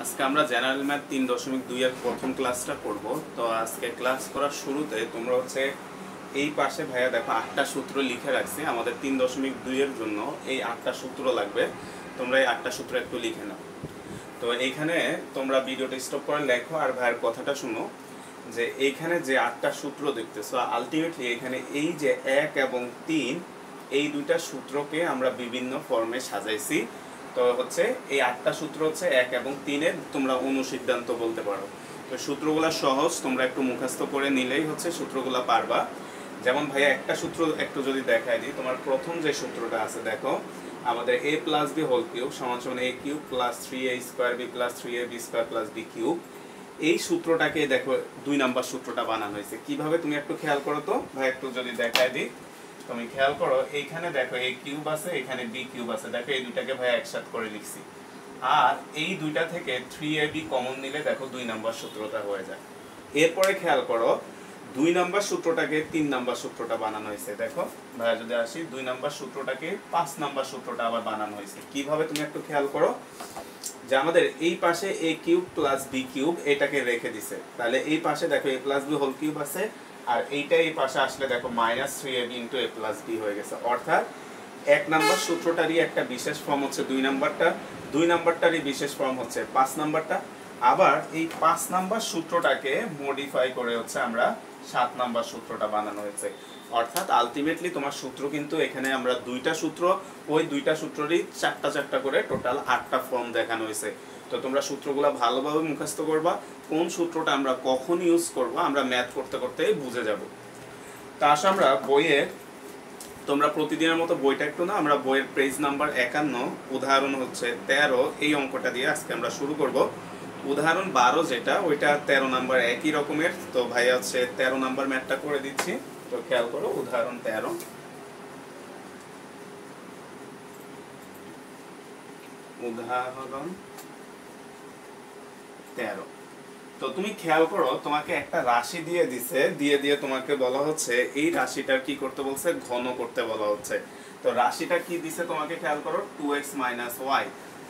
আজকে আমরা general math 3.2 এর প্রথম ক্লাসটা করব। তো আজকে ক্লাস করার শুরুতে তোমরা এই পাশে ভাইয়া দেখো 8টা সূত্র লিখে রাখছি। আমাদের 3.2 এর জন্য এই 8টা সূত্র লাগবে। তোমরা এই 8টা সূত্র একটু লিখে নাও। তো এইখানে তোমরা ভিডিওটা স্টপ করে লেখো আর ভাইয়ের কথাটা শুনো যে এইখানে যে 8টা সূত্র দেখতেছো আলটিমেটলি এখানে এই যে 1 এবং 3 এই দুইটা সূত্রকে আমরা বিভিন্ন ফর্মে সাজাইছি। তো এই 8টা সূত্র 1 এবং 3 এর তোমরা অনুসিদ্ধান্ত বলতে পারো। তো সূত্রগুলো সহজ, তোমরা একটু মুখস্থ করে নিলেই সূত্রগুলো পারবা। যেমন ভাইয়া একটা সূত্র একটু যদি দেখাই দিই, তোমার প্রথম যে সূত্রটা আছে দেখো, আমাদের a plus b whole cube সমান সমান a cube plus 3a square b plus 3ab square plus b cube. এই সূত্রটাকে দেখো 2 নাম্বার সূত্রটা বানানো হয়েছে। কিভাবে তুমি একটু খেয়াল করো তো ভাই, একটু যদি দেখাই দিই, তুমি খেয়াল করো এইখানে দেখো a কিউব আছে, এখানে b কিউব আছে। দেখো এই দুইটাকে ভাই একসাথে করে লিখছি, আর এই দুইটা থেকে 3ab কমন নিলে দেখো 2 নাম্বার সূত্রটা হয়ে যায়। এরপরে খেয়াল করো 2 নাম্বার সূত্রটাকে 3 নাম্বার সূত্রটা বানানো হয়েছে। দেখো ভাই যদি আসি 2 নাম্বার সূত্রটাকে 5 নাম্বার সূত্রটা আবার বানানো হয়েছে। কিভাবে তুমি একটু খেয়াল করো যে আমাদের এই পাশে a cube plus b cube এটাকে রেখে দিছে, তাহলে এই পাশে দেখো a plus b whole cube আছে, আর এইটা এই পাশে আসলে দেখো minus 3ab into a plus b হয়ে গেছে। অর্থাৎ 1 নাম্বার সূত্রটারই একটা বিশেষ ফর্ম 2 নাম্বারটা, 2 নাম্বারটারই বিশেষ ফর্ম 5 নাম্বারটা। আবার এই 5 নাম্বার সূত্রটাকে মডিফাই করে আমরা 7 নাম্বার সূত্রটা বানানো হয়েছে। অর্থাৎ আলটিমেটলি তোমার সূত্র কিন্তু এখানে আমরা 2টা সূত্র, ওই 2টা সূত্রেরই 4টা 4টা করে টোটাল 8টা ফর্ম দেখানো হয়েছে। তো তোমরা সূত্রগুলো ভালোভাবে মুখস্থ করবা, কোন সূত্রটা আমরা কখন ইউজ করব আমরা ম্যাথ করতে করতে বুঝে যাব। তা আসলে আমরা বইয়ের, তোমরা প্রতিদিনের মতো বইটা একটু না, আমরা বইয়ের পেজ নাম্বার 51 উদাহরণ 13 এই অঙ্কটা দিয়ে আজকে আমরা শুরু করব। উদাহরণ 12 যেটা, ওইটা 13 নাম্বার একই রকমের। তো ভাইয়া 13 নাম্বার ম্যাথটা করে দিচ্ছি। তো খেয়াল করো উদাহরণ 13। উদাহরণ 13। তো তুমি খেয়াল করো তোমাকে একটা রাশি দিয়ে দিছে, দিয়ে তোমাকে বলা হচ্ছে এই রাশিটার কি করতে বলছে, ঘন করতে বলা হচ্ছে। তো রাশিটা কি দিছে তোমাকে খেয়াল করো 2x - y।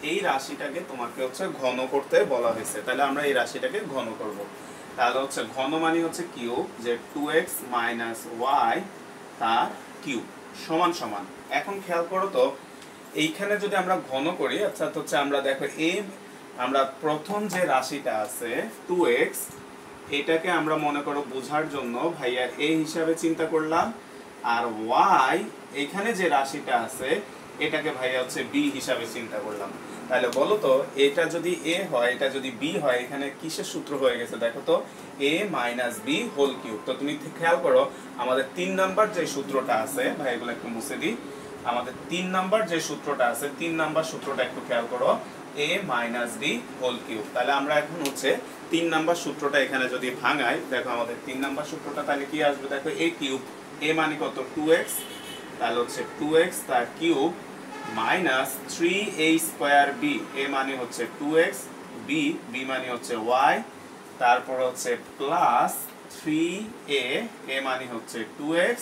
এই রাশিটাকে তোমাকে ঘন করতে বলা হয়েছে, তাহলে আমরা এই রাশিটাকে ঘন করব। তাহলে ঘন মানে কিউব, যে 2x - y তার কিউব সমান সমান। এখন খেয়াল করো তো এইখানে যদি আমরা ঘন করি, অর্থাৎ আমরা দেখো আমরা প্রথম যে রাশিটা আছে 2x, এটাকে আমরা মনে করো বোঝার জন্য ভাইয়া a হিসাবে চিন্তা করলাম, আর y এখানে যে রাশিটা আছে এটাকে ভাইয়া b হিসাবে চিন্তা করলাম। তাহলে বলো তো এটা যদি a হয়, এটা যদি b হয়, এখানে কিসের সূত্র হয়ে গেছে দেখো তো, a - b হোল কিউব। তো তুমি খেয়াল করো আমাদের 3 নাম্বার যে সূত্রটা আছে, ভাই এগুলো একটু মুছে দিই, আমাদের 3 নাম্বার যে সূত্রটা আছে, 3 নাম্বার সূত্রটা একটু খেয়াল করো, a - b হোল কিউব। তাহলে আমরা এখন 3 নাম্বার সূত্রটা এখানে যদি ভাঙাই, দেখো আমাদের 3 নাম্বার সূত্রটা তাহলে কি আসবে, দেখো a কিউব, a মানে কত 2x, তাহলে 2x তার cube minus 3a square b, a মানে 2x, b মানে y, তারপর প্লাস 3a, a মানে 2x,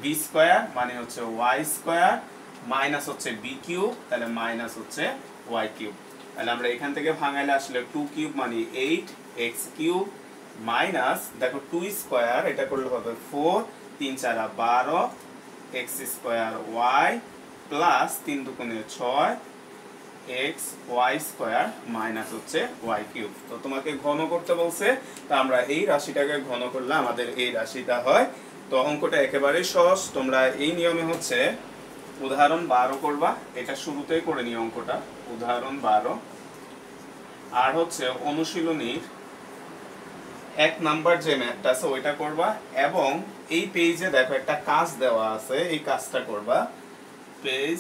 b স্কয়ার মানে y square, minus b cube, তাহলে মাইনাস y কিউব। তাহলে আমরা এখান থেকে ভাঙাইলে আসলে 2 কিউব মানে 8x কিউব, মাইনাস দেখো 2 স্কয়ার, এটা করলে হবে 4, 3 4 12 x স্কয়ার y, প্লাস 3 দুগুণে 6 x y square minus y cube. তো তোমাকে ঘন করতে বলছে, তো আমরা এই রাশিটাকে ঘন করলে আমাদের এই রাশিটা হয়। তো অঙ্কটা একেবারে সহজ। তোমরা এই নিয়মে উদাহরণ 12 করবা, এটা শুরুতেই করে নিও অঙ্কটা, উদাহরণ 12। আর অনুশীলনীর 1 নাম্বার যে ম্যাথটা আছে ওইটা করবা, এবং এই পেজে দেখো একটা কাজ দেওয়া আছে, এই কাজটা করবা, পেজ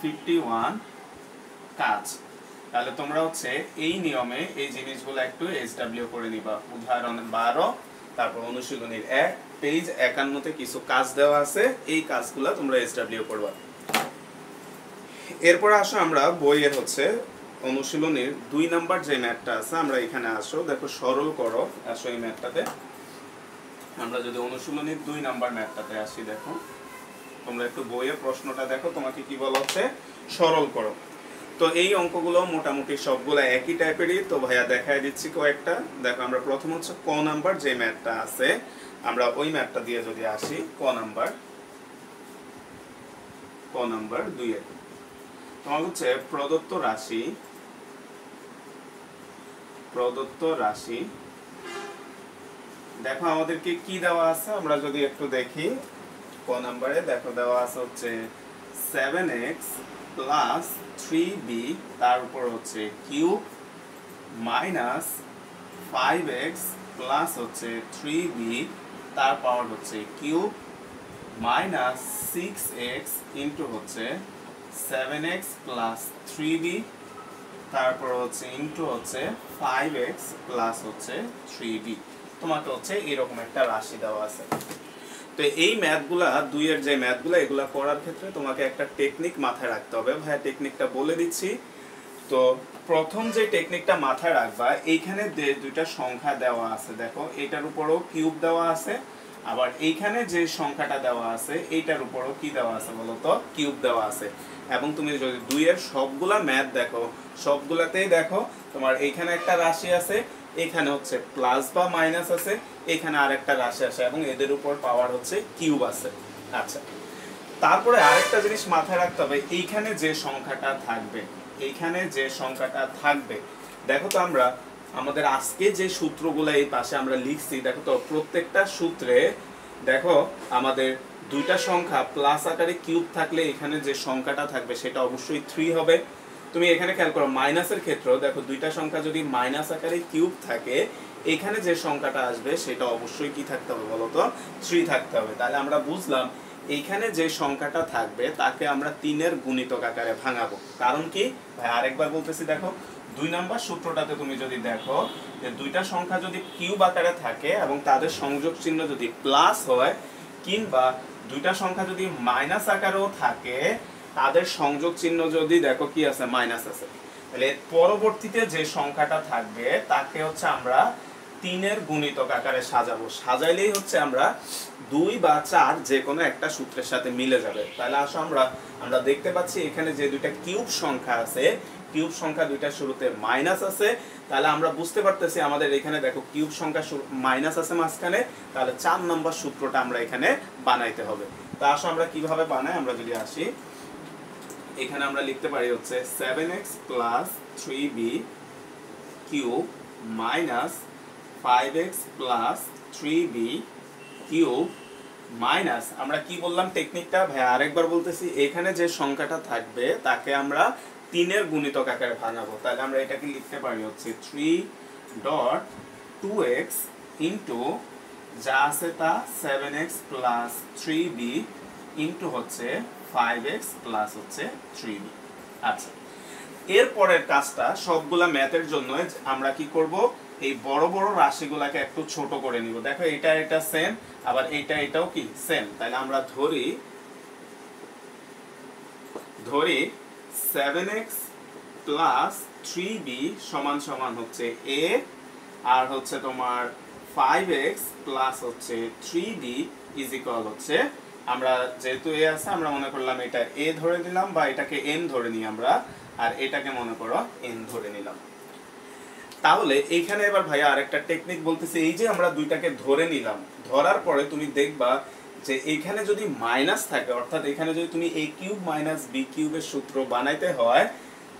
51 কাজ। তাহলে তোমরা এই নিয়মে এই জিনিসগুলো একটু SW করে নিবা। উদাহরণ 12, তারপর অনুশীলনীর 1, পেজ 51 তে কিছু কাজ দেওয়া আছে, এই কাজগুলো তোমরা SW করবা। এরপর আসো আমরা বইয়ের অনুশীলনীর 2 নাম্বার যে ম্যাথটা আছে, আমরা এখানে আসো, দেখো সরল করো, আসো এই ম্যাথটাতে। আমরা যদি অনুশীলনীর 2 নাম্বার ম্যাথটাতে আসি, দেখো তোমরা একটু বইয়ের প্রশ্নটা দেখো, তোমাকে কি বলা হচ্ছে, সরল করো। তো এই অঙ্কগুলো মোটামুটি সবগুলো একই টাইপেরই। তো ভাইয়া দেখাই দিচ্ছি কয়েকটা। দেখো আমরা প্রথম হচ্ছে ক নাম্বার যে ম্যাথটা আছে, আমরা ওই ম্যাথটা দিয়ে যদি আসি, ক নাম্বার 2 তোমার হচ্ছে প্রদত্ত রাশি দেখো আমাদেরকে কি দেওয়া আছে, আমরা যদি একটু দেখি ক নাম্বারে দেখো দেওয়া আছে হচ্ছে 7x প্লাস 3b তার উপর হচ্ছে কিউব মাইনাস 5x প্লাস হচ্ছে 3b তার পাওয়ার হচ্ছে কিউব মাইনাস 6x ইন্টু হচ্ছে 7x প্লাস 3b তারপর হচ্ছে ইন্টু হচ্ছে 5x প্লাস হচ্ছে 3b। তোমাকে হচ্ছে এরকম একটা রাশি দেওয়া আছে। তো এই ম্যাথগুলা, দুইয়ের যে ম্যাথগুলা, এগুলা করার ক্ষেত্রে তোমাকে একটা টেকনিক মাথায় রাখতে হবে। ভাইয়া টেকনিকটা বলে দিচ্ছি। তো প্রথম যে টেকনিকটা মাথায় রাখবা, এইখানে দুইটা সংখ্যা দেওয়া আছে, দেখো এটার উপরও কিউব দেওয়া আছে, আবার এইখানে যে সংখ্যাটা দেওয়া আছে এইটার উপরও কি দেওয়া আছে বলতো, কিউব দেওয়া আছে। এবং তুমি যদি দুইয়ের সবগুলা ম্যাথ দেখো, সবগুলাতেই দেখো তোমার এইখানে একটা রাশি আছে, এখানে হচ্ছে প্লাস বা মাইনাস আছে, এখানে আরেকটা রাশি আছে এবং এদের উপর পাওয়ার হচ্ছে কিউব আছে। আচ্ছা, তারপরে আরেকটা জিনিস মাথায় রাখতে হবে, এইখানে যে সংখ্যাটা থাকবে, দেখো তো আমরা আমাদের আজকে যে সূত্রগুলো এই পাশে আমরা লিখছি, দেখো তো প্রত্যেকটা সূত্রে দেখো আমাদের দুইটা সংখ্যা প্লাস আকারে কিউব থাকলে এখানে যে সংখ্যাটা থাকবে সেটা অবশ্যই 3 হবে। তুমি এখানে খেয়াল করো মাইনাসের ক্ষেত্রেও দেখো দুইটা সংখ্যা যদি মাইনাস আকারে কিউব থাকে, এখানে যে সংখ্যাটা আসবে সেটা অবশ্যই কি থাকতে হবে বলতো, 3 থাকতে হবে। তাহলে আমরা বুঝলাম এইখানে যে সংখ্যাটা থাকবে তাকে আমরা 3-এর গুণিতক আকারে ভাঙাবো। কারণ কি ভাই, আরেকবার বলতেছি, দেখো 2 নাম্বার সূত্রটাতে তুমি যদি দেখো যে দুইটা সংখ্যা যদি কিউব আকারে থাকে এবং তাদের সংযোগ চিহ্ন যদি প্লাস হয়, কিংবা দুইটা সংখ্যা যদি মাইনাস আকারেও থাকে, তাদের সংযোগ চিহ্ন যদি দেখো কি আছে, মাইনাস আছে, তাহলে পরবর্তীতে যে সংখ্যাটা থাকবে তাকে হচ্ছে আমরা 3-এর গুণিতক আকারে সাজাবো। সাজাইলেই হচ্ছে আমরা 2 বা 4 যে কোনো একটা সূত্রের সাথে মিলে যাবে। তাহলে আসো আমরা দেখতে পাচ্ছি এখানে যে দুইটা কিউব সংখ্যা আছে, কিউব সংখ্যা দুইটা শুরুতে মাইনাস আছে, তাহলে আমরা বুঝতে পারতেছি আমাদের এখানে দেখো কিউব সংখ্যা মাইনাস আছে মাঝখানে, তাহলে 4 নম্বর সূত্রটা আমরা এখানে বানাইতে হবে। তো আসো আমরা কিভাবে বানাই, আমরা যদি আসি এখানে আমরা লিখতে পারি হচ্ছে 7x plus 3b cube minus 5x plus 3b cube minus, আমরা কি বললাম টেকনিকটা ভাই আরেকবার বলতেছি, এখানে যে সংখ্যাটা থাকবে তাকে আমরা 3-এর গুণিতক আকারে ভাঙাবো। তাহলে আমরা এটাকে লিখতে পারি হচ্ছে 3.2x ইন্টু যা আছে তা 7x প্লাস 3b ইন্টু হচ্ছে 5x প্লাস হচ্ছে 3b। আচ্ছা, এরপরের কাজটা সবগুলা ম্যাথের জন্য আমরা কি করব, এই বড় বড় রাশিগুলাকে একটু ছোট করে নিব। দেখো এটা সেম, আবার এটাও কি সেম। তাহলে আমরা ধরি 7x প্লাস 3b সমান সমান হচ্ছে a, আর হচ্ছে তোমার 5x প্লাস হচ্ছে 3b ইজ ইকুয়াল হচ্ছে, আমরা যেহেতু a আছে আমরা মনে করলাম এটা a ধরে নিলাম, বা এটাকে n ধরে নিই আমরা, আর এটাকে মনে করো n ধরে নিলাম। তাহলে এইখানে এবার ভাইয়া আরেকটা টেকনিক বলতেছি, এই যে আমরা দুইটাকে ধরে নিলাম, ধরার পরে তুমি দেখবা যে এইখানে যদি মাইনাস থাকে, অর্থাৎ এখানে যদি তুমি a কিউব মাইনাস b কিউবের সূত্র বানাইতে হয়,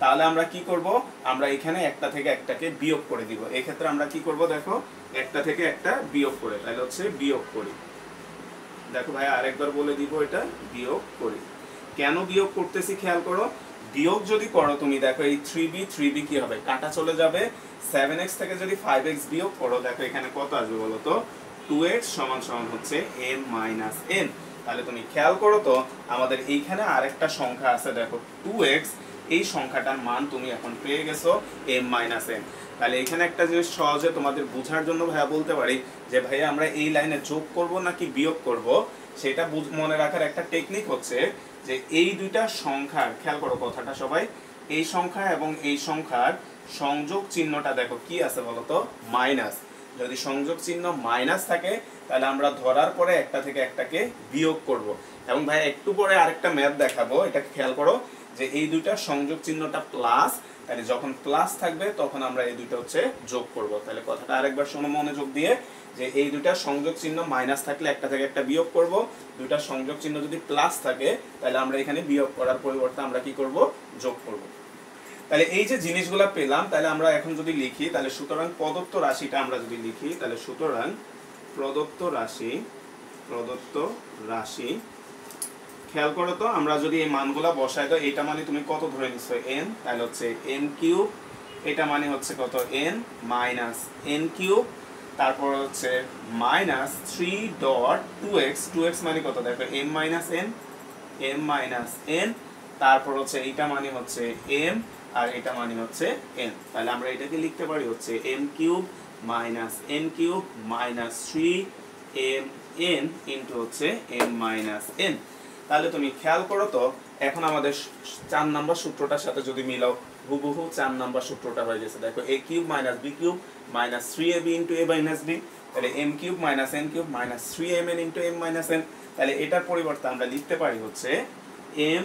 তাহলে আমরা কি করব, আমরা এখানে একটা থেকে একটাকে বিয়োগ করে দিব। এই ক্ষেত্রে আমরা কি করব, দেখো একটা থেকে একটা বিয়োগ করে, তাহলে হচ্ছে বিয়োগ করি। দেখো ভাই আরেকবার বলে দিব, এটা বিয়োগ করি। কেন বিয়োগ করতেছি খেয়াল করো, বিয়োগ যদি করো তুমি দেখো এই 3b কি হবে, কাটা চলে যাবে। 7x থেকে যদি 5x বিয়োগ করো, দেখো এখানে কত আসবে বলো তো, 2x সমান সমান হচ্ছে m মাইনাস n। তাহলে তুমি খেয়াল করো তো আমাদের এইখানে আরেকটা সংখ্যা আছে, দেখো 2x, এই সংখ্যাটার মান তুমি এখন পেয়ে গেছো m মাইনাস n। তাহলে এখানে একটা জিনিস সহজে তোমাদের বোঝার জন্য ভাইয়া বলতে পারি যে ভাইয়া আমরা এই লাইনে যোগ করব নাকি বিয়োগ করব, সেটা মনে রাখার একটা টেকনিক হচ্ছে যে এই দুইটা সংখ্যার, খেয়াল করো কথাটা সবাই, এই সংখ্যা এবং এই সংখ্যার সংযোগ চিহ্নটা দেখো কি আছে বলতো, মাইনাস। যদি সংযোগ চিহ্ন মাইনাস থাকে তাহলে আমরা ধরার পরে একটা থেকে একটাকে বিয়োগ করব। এবং ভাই একটু পরে আরেকটা ম্যাথ দেখাবো, এটা খেয়াল করো যে এই দুইটা সংযোগ চিহ্নটা প্লাস, তাহলে যখন প্লাস থাকবে তখন আমরা এই দুইটা হচ্ছে যোগ করব। তাহলে কথাটা আরেকবার শোনো মনোযোগ দিয়ে, যে এই দুইটা সংযোগ চিহ্ন মাইনাস থাকলে একটা থেকে একটা বিয়োগ করব, দুইটা সংযোগ চিহ্ন যদি প্লাস থাকে তাহলে আমরা এখানে বিয়োগ করার পরিবর্তে আমরা কি করব, যোগ করব। তাহলে এই যে জিনিসগুলো পেলাম, তাহলে আমরা এখন যদি লিখি, তাহলে সুতরাং প্রদত্ত রাশিটা আমরা যদি লিখি, তাহলে সুতরাং প্রদত্ত রাশি খেয়াল করো তো, আমরা যদি এই মানগুলা বসাই দাও, এটা মানে তুমি কত ধরে নিছো n, তাহলে হচ্ছে n কিউব, এটা মানে হচ্ছে কত n মাইনাস n কিউব, তারপর হচ্ছে মাইনাস 3.2x, 2x মানে কত দেখো m মাইনাস n, তারপর হচ্ছে এটা মানে হচ্ছে m আর এটা মানে হচ্ছে n। তাহলে আমরা এটাকে লিখতে পারি হচ্ছে m cube minus n cube minus 3mn into হচ্ছে m মাইনাস n। তাহলে তুমি খেয়াল করো তো, এখন আমাদের 4 নাম্বার সূত্রটার সাথে যদি মিলাও, হুবহু 4 নাম্বার সূত্রটা হয়ে গেছে। দেখো a cube minus b cube minus 3ab into a minus b, তাহলে m cube minus n cube minus 3mn into m minus n। তাহলে এটার পরিবর্তে আমরা লিখতে পারি হচ্ছে m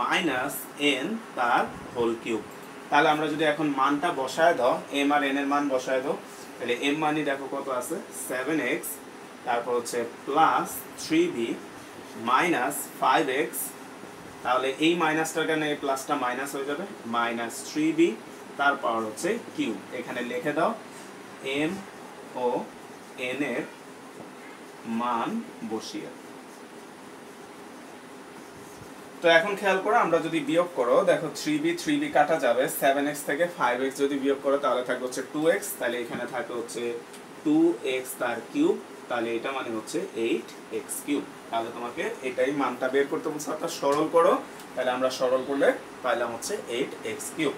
মাইনাস n তার হোল কিউব। তাহলে আমরা যদি এখন মানটা বসায় দাও, m আর n এর মান বসায় দাও, তাহলে m মানে দেখো কত আছে 7x, তারপর হচ্ছে প্লাস 3b মাইনাস 5x, তাহলে এই মাইনাসটার কারণে এই প্লাসটা মাইনাস হয়ে যাবে, মাইনাস 3b, তারপর হচ্ছে কিউব। এখানে লিখে দাও m ও n এর মান বসিয়ে। তো এখন খেয়াল করো, আমরা যদি বিয়োগ করো, দেখো 3b কাটা যাবে, 7x থেকে 5x যদি বিয়োগ করো তাহলে থাকবে হচ্ছে 2x, তাহলে এখানে থাকে হচ্ছে 2x তার কিউব, তাহলে এটা মানে হচ্ছে 8x কিউব। তাহলে তোমাকে এটাই মানটা বের করতে বলছে, অর্থাৎ সরল করো, তাহলে আমরা সরল করলে পাইলাম হচ্ছে 8x কিউব।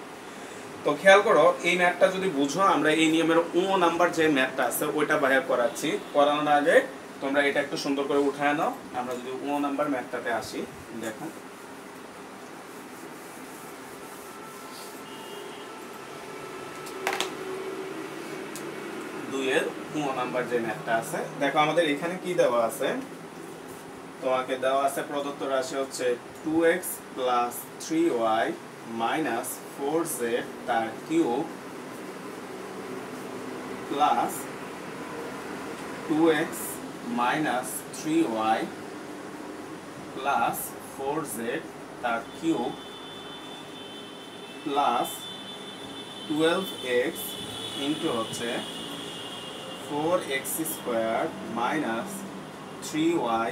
তো খেয়াল করো, এই ম্যাথটা যদি বুঝো, আমরা এই নিয়মের নাম্বার যে ম্যাথটা আছে ওইটা বাইর করাচ্ছি, করানোর আগে তোমরা এটা একটু সুন্দর করে উঠায় নাও। আমরা যদি নাম্বার ম্যাথটাতে আসি, দেখো 2 এর নাম্বার যে ম্যাথটা আছে, দেখো আমাদের এখানে কি দেওয়া আছে, তোমাকে দেওয়া আছে প্রদত্ত রাশি হচ্ছে 2x plus 3y minus 4z তার cube plus 2x minus 3y plus 4z তার কিউব প্লাস 12x ইন্টু হচ্ছে 4x square minus 3y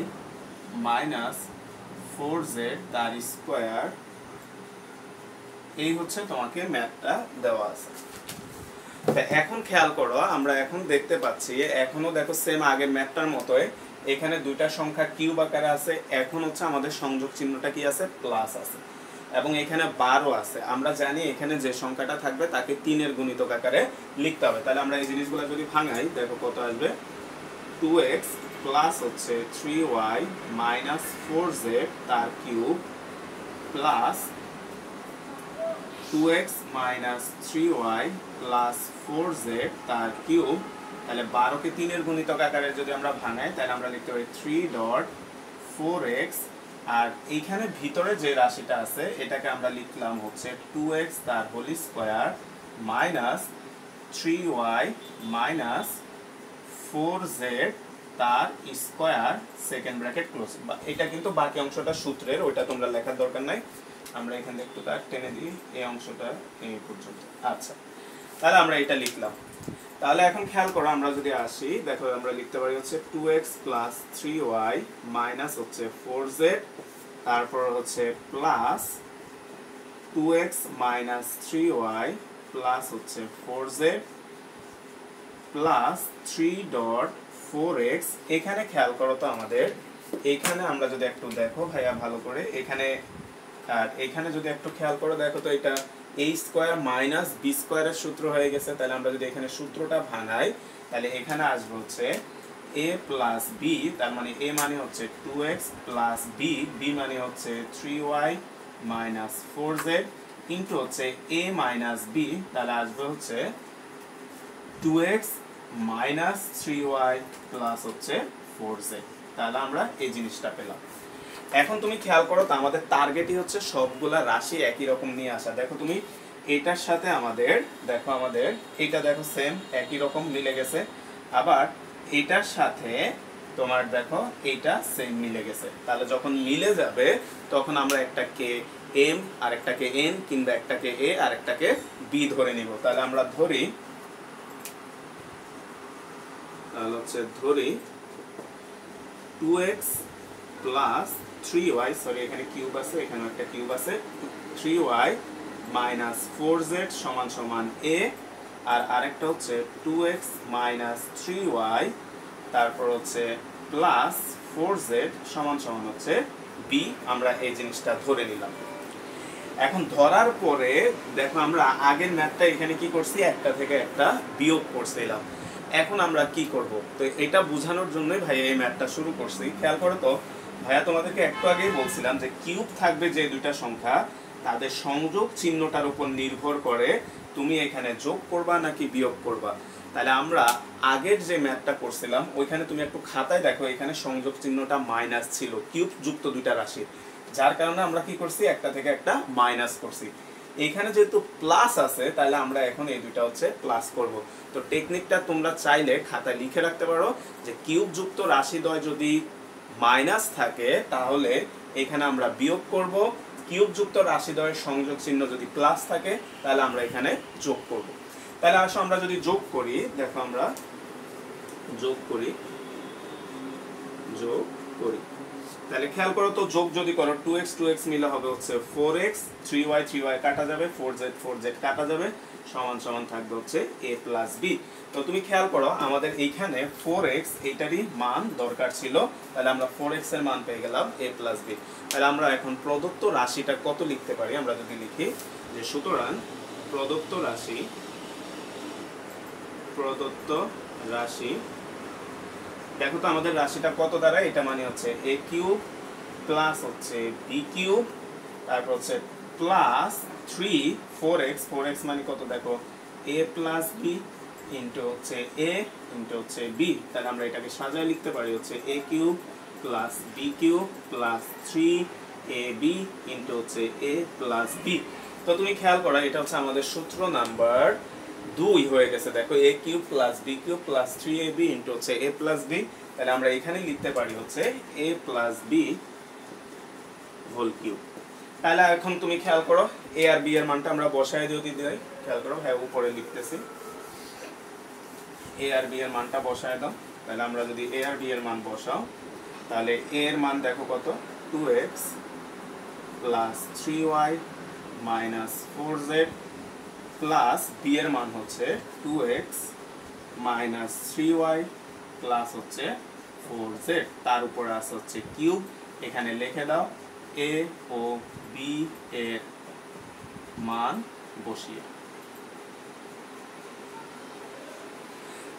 minus 4z তার স্কোয়ার, এই হচ্ছে তোমাকে ম্যাথটা দেওয়া আছে। এখন খেয়াল করো, আমরা এখন দেখতে পাচ্ছি এখনো দেখো সেম আগের ম্যাথটার মতোই, এখানে দুইটা সংখ্যা কিউব আকারে আছে, এখন হচ্ছে আমাদের সংযোগ চিহ্নটা কি আছে, প্লাস আছে, এবং এখানে 12 আছে। আমরা জানি এখানে যে সংখ্যাটা থাকবে তাকে 3 এর গুণিতক আকারে লিখতে হবে। তাহলে আমরা এই জিনিসগুলো যদি ভাঙাই, দেখো কত আসবে, 2x প্লাস হচ্ছে 3y মাইনাস 4z তার cube plus 2x minus 3y plus 4z তার কিউব। তাহলে 12 কে 3 এর গুণিতক আকারে যদি আমরা ভাঙাই, তাহলে আমরা লিখতে পারি 3.4x, আর এইখানে ভিতরে যে রাশিটা আছে এটাকে আমরা লিখলাম হচ্ছে 2x তার whole square minus 3y minus 4z তার স্কয়ার সেকেন্ড ব্র্যাকেট ক্লোজ। এটা কিন্তু বাকি অংশটা সূত্রের, ওইটা তোমরা লেখার দরকার নাই, আমরা এখানে একটু তার টেনে দিই এই অংশটা এই পর্যন্ত। আচ্ছা, তাহলে আমরা এটা লিখলাম। তাহলে এখন খেয়াল করো, আমরা যদি আসি, দেখো আমরা লিখতে পারি হচ্ছে 2x প্লাস 3y মাইনাস হচ্ছে 4z, তারপর হচ্ছে plus 2x minus 3y plus হচ্ছে 4z প্লাস 3.4x। এখানে খেয়াল করো তো, আমাদের এখানে আমরা যদি একটু দেখো ভাইয়া ভালো করে, এখানে আর এখানে যদি একটু খেয়াল করো, দেখো তো এটা a স্কয়ার মাইনাস b স্কয়ারের সূত্র হয়ে গেছে। তাহলে আমরা যদি এখানে সূত্রটা ভাঙাই, তাহলে এখানে আসবে হচ্ছে a প্লাস b, তার মানে a মানে হচ্ছে 2x প্লাস b, b মানে হচ্ছে 3y মাইনাস 4z ইন্টু হচ্ছে a মাইনাস b, তাহলে আসবে হচ্ছে 2x মাইনাস 3y প্লাস হচ্ছে 4z। তাহলে আমরা এই জিনিসটা পেলাম। এখন তুমি খেয়াল করো তো আমাদের টার্গেটই হচ্ছে সবগুলা রাশি একই রকম নিয়ে আসা। দেখো তুমি এটার সাথে আমাদের দেখো আমাদের এটা দেখো সেম একই রকম মিলে গেছে, আবার এটার সাথে তোমার দেখো এইটা সেম মিলে গেছে। তাহলে যখন মিলে যাবে তখন আমরা একটাকে এম আর একটাকে এন কিংবা একটাকে এ আর একটাকে বি ধরে নিব। তাহলে আমরা ধরি ধরি 2x প্লাস 3y, সরি এখানে কিউব আছে, এখানে একটা কিউব আছে, 3y মাইনাস 4z সমান সমান a, আর আরেকটা হচ্ছে 2x মাইনাস 3y তারপর হচ্ছে প্লাস 4z সমান সমান হচ্ছে b। আমরা এই জিনিসটা ধরে নিলাম। এখন ধরার পরে দেখো আমরা আগের ম্যাথটা এখানে কি করছি, একটা থেকে একটা বিয়োগ করছিলাম। এখন আমরা কি করব, তো এটা বোঝানোর জন্যই ভাই এই ম্যাথটা শুরু করছি। খেয়াল করো তো ভাইয়া তোমাদেরকে একটু আগেই বলছিলাম যে কিউব থাকবে যে দুইটা সংখ্যা তাদের সংযোগ চিহ্নটার উপর নির্ভর করে তুমি এখানে যোগ করবা নাকি বিয়োগ করবা। তাহলে আমরা আগের যে ম্যাথটা করছিলাম ওইখানে তুমি একটু খাতায় দেখো এখানে সংযোগ চিহ্নটা মাইনাস ছিল, কিউব যুক্ত দুইটা রাশি, যার কারণে আমরা কি করছি একটা থেকে একটা মাইনাস করছি। এখানে যেহেতু প্লাস আছে তাহলে আমরা এখন এই দুইটা হচ্ছে প্লাস করব। তো টেকনিকটা তোমরা চাইলে খাতায় লিখে রাখতে পারো যে কিউব যুক্ত রাশিদ্বয় যদি মাইনাস থাকে তাহলে এখানে আমরা বিয়োগ করব, কিউব যুক্ত রাশিদ্বয়ের সংযোগ চিহ্ন যদি প্লাস থাকে তাহলে আমরা এখানে যোগ করব। তাহলে আসো আমরা যদি যোগ করি, দেখো আমরা যোগ করি তাহলে খেয়াল করো তো যোগ যদি করো 2x 2x মিলে হবে হচ্ছে 4x, 3y 3y কাটা যাবে, 4z 4z কাটা যাবে, সমান সমান থাকবে হচ্ছে a প্লাস b। তো তুমি খেয়াল করো আমাদের এইখানে 4x এইটারই মান দরকার ছিল, তাহলে আমরা 4x এর মান পেয়ে গেলাম a প্লাস b। তাহলে আমরা এখন প্রদত্ত রাশিটা কত লিখতে পারি, আমরা যদি লিখি যে সুতরাং প্রদত্ত রাশি দেখো তো আমাদের রাশিটা কত দাঁড়ায়, এটা মানে হচ্ছে a কিউব প্লাস হচ্ছে b কিউব তারপর হচ্ছে প্লাস 4x মানে কত দেখো a প্লাস b ইন্টু হচ্ছে a ইন্টু হচ্ছে b। তাহলে আমরা এটাকে সাজায় লিখতে পারি হচ্ছে a cube plus b cube plus 3ab into হচ্ছে a প্লাস b। তো তুমি খেয়াল করো এটা হচ্ছে আমাদের সূত্র নাম্বার 2 হয়ে গেছে। দেখো a cube plus b cube plus 3ab into হচ্ছে a প্লাস b। তাহলে আমরা এখানে লিখতে পারি হচ্ছে a plus b whole cube. তাহলে এখন তুমি খেয়াল করো a আর b এর মানটা আমরা বসায় যদি দিই, খেয়াল করো হ্যাঁ উপরে লিখতেছি, a আর b এর মানটা বসায় দাও। তাহলে আমরা যদি a আর b এর মান বসাও তাহলে a এর মান দেখো কত 2x plus 3y minus 4z plus b এর মান হচ্ছে 2x মাইনাস 3y প্লাস হচ্ছে 4z, তার উপরে আছে হচ্ছে কিউব। এখানে লিখে দাও a ও b এর মান বসিয়ে।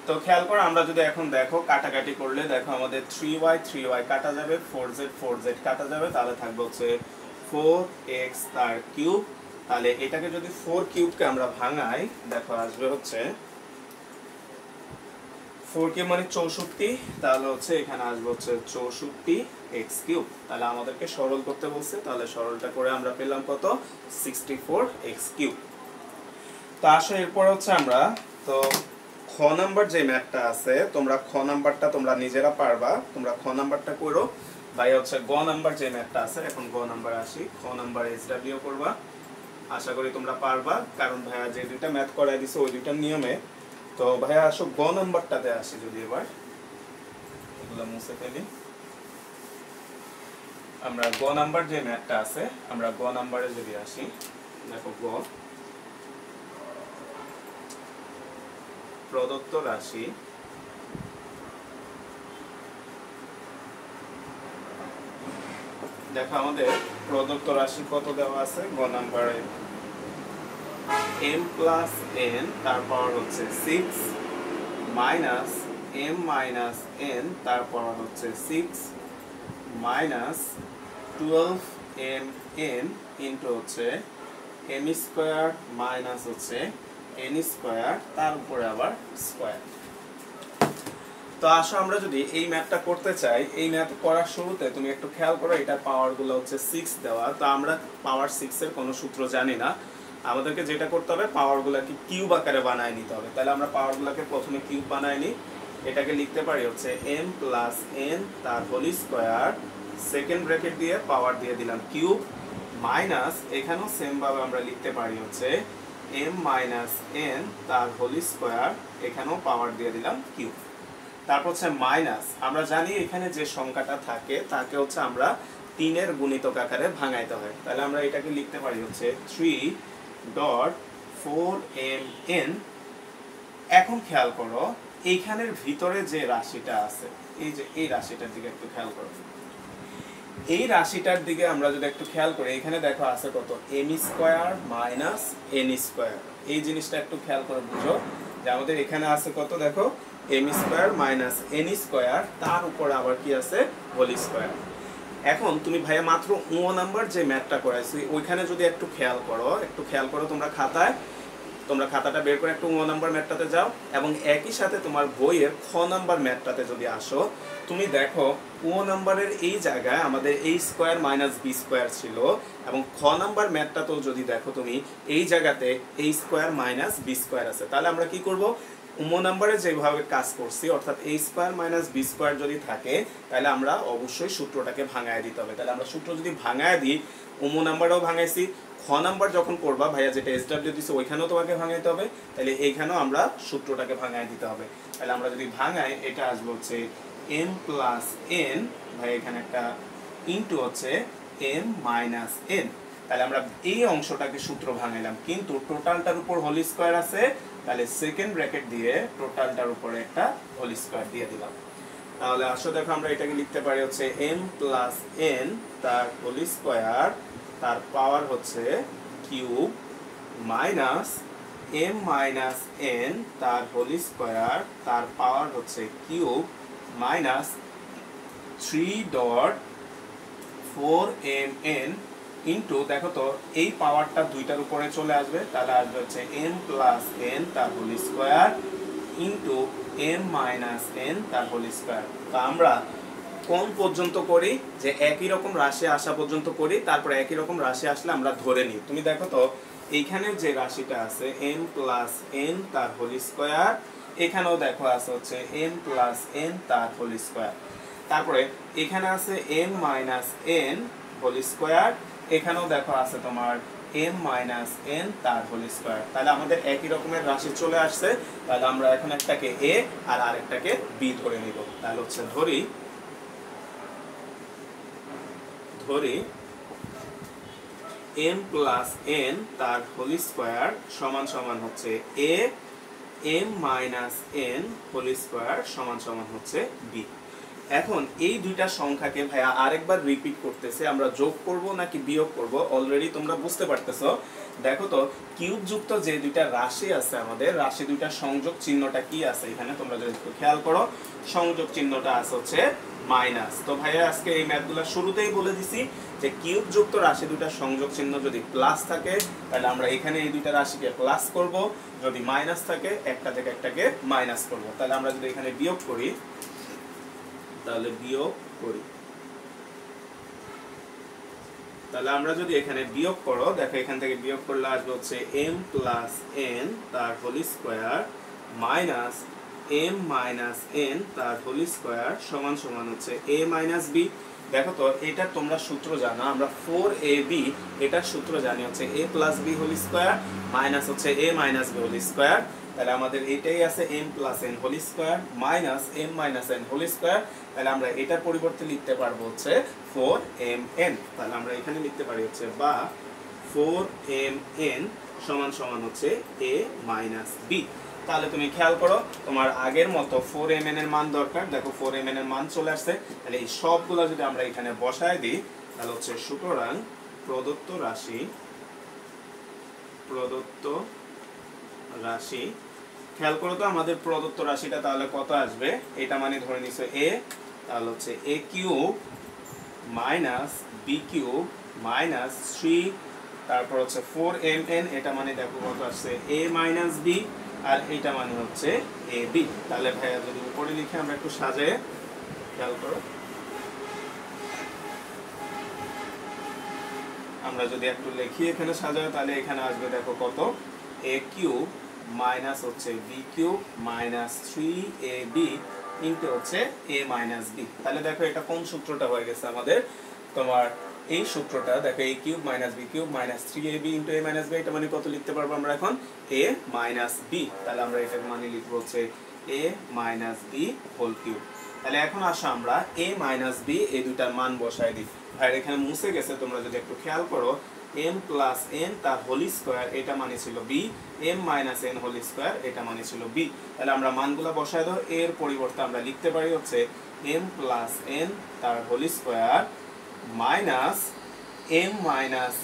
তো খেয়াল করো আমরা যদি এখন দেখো কাটাকাটি করলে দেখো আমাদের 3y কাটা যাবে, 4z কাটা যাবে, তাহলে থাকবে হচ্ছে 4x তার কিউব। তাহলে এটাকে যদি 4 কিউবকে আমরা ভাঙাই দেখো আসবে হচ্ছে 4 কিউব মানে 64, তাহলে হচ্ছে এখানে আসবে হচ্ছে 64x কিউব। তাহলে আমাদেরকে সরল করতে বলছে, তাহলে সরলটা করে আমরা পেলাম কত 64x কিউব। তো আসো এরপর হচ্ছে আমরা তো খ নাম্বার যে ম্যাথটা আছে তোমরা খ নাম্বারটা তোমরা নিজেরা পারবা, তোমরা খ নাম্বারটা করো। ভাই হচ্ছে গ নাম্বার যে ম্যাথটা আছে, এখন গ নাম্বার আসি, খ নাম্বার এসডব্লিউ করবা। আশা করি তোমরা পারবা কারণ ভাইয়া যে দুইটা ম্যাথ করাই দিছে ওই দুইটার নিয়মে। তো ভাইয়া আসো গ নাম্বারটাতে আসি, যদি এবার এগুলো মুছে ফেলি। আমরা গ নাম্বার যে ম্যাথটা আছে আমরা গ নাম্বারে যদি আসি, দেখো গ প্রদত্ত রাশি দেখো আমাদের প্রদত্ত রাশি কত দেওয়া আছে গ নাম্বারে m প্লাস n তারপর হচ্ছে 6 মাইনাস m মাইনাস n তারপর হচ্ছে 6 মাইনাস 12mn ইন্টু হচ্ছে m স্কয়ার মাইনাস হচ্ছে n স্কয়ার তার উপরে আবার স্কয়ার। তো আসো আমরা যদি এই ম্যাথটা করতে চাই, এই ম্যাথ করার শুরুতে তুমি একটু খেয়াল করো, এটা পাওয়ারগুলো হচ্ছে 6 দেওয়া। তো আমরা পাওয়ার 6 এর কোনো সূত্র জানি না, আমাদেরকে যেটা করতে হবে পাওয়ারগুলোকে কিউব আকারে বানায় নিতে হবে। তাহলে আমরা পাওয়ারগুলোকে প্রথমে কিউব বানায় নিই। এটাকে লিখতে পারি হচ্ছে m প্লাস n তার হোল স্কয়ার, সেকেন্ড ব্র্যাকেট দিয়ে পাওয়ার দিয়ে দিলাম কিউব, মাইনাস এখানেও সেম ভাবে আমরা লিখতে পারি হচ্ছে m মাইনাস n তার হোল স্কয়ার, এখানেও পাওয়ার দিয়ে দিলাম কিউব। তারপর হচ্ছে মাইনাস, আমরা জানি এখানে যে সংখ্যাটা থাকে তাকে হচ্ছে আমরা 3 এর গুণিতক আকারে ভাঙাইতে হয়। তাহলে আমরা এটাকে লিখতে পারি হচ্ছে 3.4mn। এখন খেয়াল করো এইখানের ভিতরে যে রাশিটা আছে, এই যে এই রাশিটার দিকে একটু খেয়াল করো। এই রাশিটার দিকে আমরা যদি একটু খেয়াল করি, এখানে দেখো আছে কত m square minus n square. এই জিনিসটা একটু খেয়াল করে বুঝো যে আমাদের এখানে আছে কত, দেখো m square minus n square, তার উপর আবার কি আছে হোল স্কয়ার। এখন তুমি ভাইয়া মাত্র ও নাম্বার যে ম্যাথটা করাইছি ওইখানে যদি একটু খেয়াল করো তোমরা খাতায়, তোমরা খাতাটা বের করে একটু ও নাম্বার ম্যাথটাতে যাও, এবং একই সাথে তোমার বইয়ের খ নাম্বার ম্যাথটাতে যদি আসো, তুমি দেখো ও নাম্বারের এই জায়গায় আমাদের a square minus b square ছিল, এবং খ নাম্বার ম্যাথটাতেও যদি দেখো তুমি এই জায়গাতে a square minus b square আছে। তাহলে আমরা কি করব, উমো নাম্বারে যেভাবে কাজ করছি, অর্থাৎ a square minus b square যদি থাকে তাহলে আমরা অবশ্যই সূত্রটাকে ভাঙায় দিতে হবে। তাহলে আমরা সূত্র যদি ভাঙায় দিই, উমো নাম্বারও ভাঙাইছি, খ নাম্বার যখন করবা ভাইয়া যেটা SW দিছে ওইখানেও তোমাকে ভাঙাইতে হবে, তাহলে এইখানেও আমরা সূত্রটাকে ভাঙায় দিতে হবে। তাহলে আমরা যদি ভাঙাই, এটা আসবে হচ্ছে m প্লাস n, ভাই এখানে একটা ইনটু হচ্ছে m মাইনাস n। তাহলে আমরা এই অংশটাকে সূত্র ভাঙাইলাম, কিন্তু টোটালটার উপর হোল স্কয়ার আছে, তাহলে সেকেন্ড ব্র্যাকেট দিয়ে টোটালটার উপরে একটা হোল স্কয়ার দিয়ে দিলাম। তাহলে আসলে দেখো আমরা এটাকে লিখতে পারি হচ্ছে m প্লাস n তার হোল স্কয়ার, তার পাওয়ার হচ্ছে cube, minus m minus n তার হোল স্কয়ার, তার পাওয়ার হচ্ছে কিউব, মাইনাস 3.4mn ইন্টু, দেখো তো এই পাওয়ারটা দুইটার উপরে চলে আসবে, তাহলে আসবে হচ্ছে m প্লাস n তার whole square into m minus n তার হোল স্কয়ার। তো আমরা কোন পর্যন্ত করি, যে একই রকম রাশি আসা পর্যন্ত করি, তারপরে একই রকম রাশি আসলে আমরা ধরে নিই। তুমি দেখো তো এইখানে যে রাশিটা আছে m প্লাস n তার হোল স্কয়ার, এখানেও দেখো আছে হচ্ছে m প্লাস n তার হোল স্কয়ার, তারপরে এখানে আছে m minus n whole square, এখানেও দেখো আছে তোমার m মাইনাস n তার হোল স্কয়ার। তাহলে আমাদের একই রকমের রাশি চলে আসছে। তাহলে আমরা এখন একটাকে a আর আরেকটাকে b ধরে নিব। তাহলে হচ্ছে ধরি m প্লাস n তার হোল স্কয়ার সমান সমান হচ্ছে a, m minus n whole square সমান সমান হচ্ছে b। এখন এই দুইটা সংখ্যাকে ভাইয়া আরেকবার রিপিট করতেছে, আমরা যোগ করব নাকি বিয়োগ করব অলরেডি তোমরা বুঝতে পারতেছো। দেখো তো কিউব যুক্ত যে দুইটা রাশি আছে, আমাদের রাশি দুইটা সংযোগ চিহ্নটা কি আছে এখানে, তোমরা যদি একটু খেয়াল করো, সংযোগ চিহ্নটা আছে হচ্ছে মাইনাস। তো ভাইয়া আজকে এই ম্যাথগুলো শুরুতেই বলে দিছি যে কিউব যুক্ত রাশি দুইটা সংযোগ চিহ্ন যদি প্লাস থাকে তাহলে আমরা এখানে এই দুইটা রাশিকে প্লাস করব, যদি মাইনাস থাকে একটা থেকে একটাকে মাইনাস করব। তাহলে আমরা যদি এখানে বিয়োগ করি, তাহলে আমরা যদি এখানে বিয়োগ করো, দেখো এখান থেকে বিয়োগ করলে আসবে হচ্ছে m প্লাস n তার whole square minus m minus n তার হোল স্কয়ার সমান সমান হচ্ছে a মাইনাস b। দেখো তো এটা তোমরা সূত্র জানো, আমরা 4ab এটার সূত্র জানি হচ্ছে a plus b whole square minus হচ্ছে a minus b whole square. তাহলে আমাদের এটাই আছে m plus n whole square minus m minus n whole square. তাহলে আমরা এটার পরিবর্তে লিখতে পারবো হচ্ছে 4mn। তাহলে আমরা এখানে লিখতে পারি হচ্ছে বা 4mn সমান সমান হচ্ছে a মাইনাস b। তাহলে তুমি খেয়াল করো তোমার আগের মতো 4mn এর মান দরকার, দেখো 4mn এর মান চলে আসছে। তাহলে এই সবগুলো যদি আমরা এখানে বসায় দিই তাহলে হচ্ছে সুতরাং প্রদত্ত রাশি খেয়াল করো তো আমাদের প্রদত্ত রাশিটা তাহলে কত আসবে, এটা মানে ধরে নিছো a, তাহলে হচ্ছে a cube minus b cube minus 3, তারপর হচ্ছে 4mn, এটা মানে দেখো কত আসছে a মাইনাস b, আর এইটা মানে হচ্ছে এ বি। তাহলে ভাইয়া যদি উপরে লিখে আমরা একটু সাজায়ে, খেয়াল করো, আমরা যদি একটু লিখি এখানে সাজায়, তাহলে এখানে আসবে দেখো কত, এ কিউব মাইনাস হচ্ছে b cube minus 3ab into হচ্ছে a মাইনাস বি। তাহলে দেখো এটা কোন সূত্রটা হয়ে গেছে আমাদের, তোমার এই সূত্রটা দেখো, a cube minus B cube minus 3ab into a minus B. এটা মানে কত লিখতে পারবো আমরা এখন, a মাইনাস বি। তাহলে আমরা এটার মানে লিখবো হচ্ছে a minus B whole cube. তাহলে এখন আসো আমরা a মাইনাস বি এই দুটার মান বসায় দিই। আর এখানে মুছে গেছে, তোমরা যদি একটু খেয়াল করো, m প্লাস n তার হোল স্কয়ার এটা মানে ছিল b, m minus n whole square এটা মানে ছিল b। তাহলে আমরা মানগুলো বসায় দাও। এর পরিবর্তে আমরা লিখতে পারি হচ্ছে m প্লাস n তার whole square minus m minus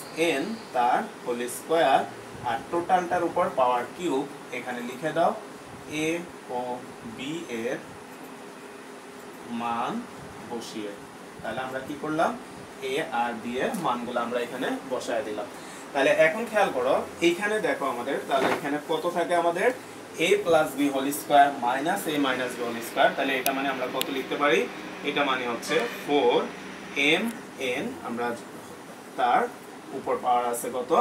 n তার হোল স্কয়ার, আর টোটালটার উপর পাওয়ার কিউব। এখানে লিখে দাও a ও b এর মান বসিয়ে। তাহলে আমরা কি করলাম, a আর b এর মানগুলো আমরা এখানে বসায় দিলাম। তাহলে এখন খেয়াল করো, এইখানে দেখো আমাদের, তাহলে এখানে কত থাকে আমাদের, a plus b whole square minus a minus b whole square. তাহলে এটা মানে আমরা কত লিখতে পারি, এটা মানে হচ্ছে 4mn, আমরা তার উপর পাওয়ার আছে কত,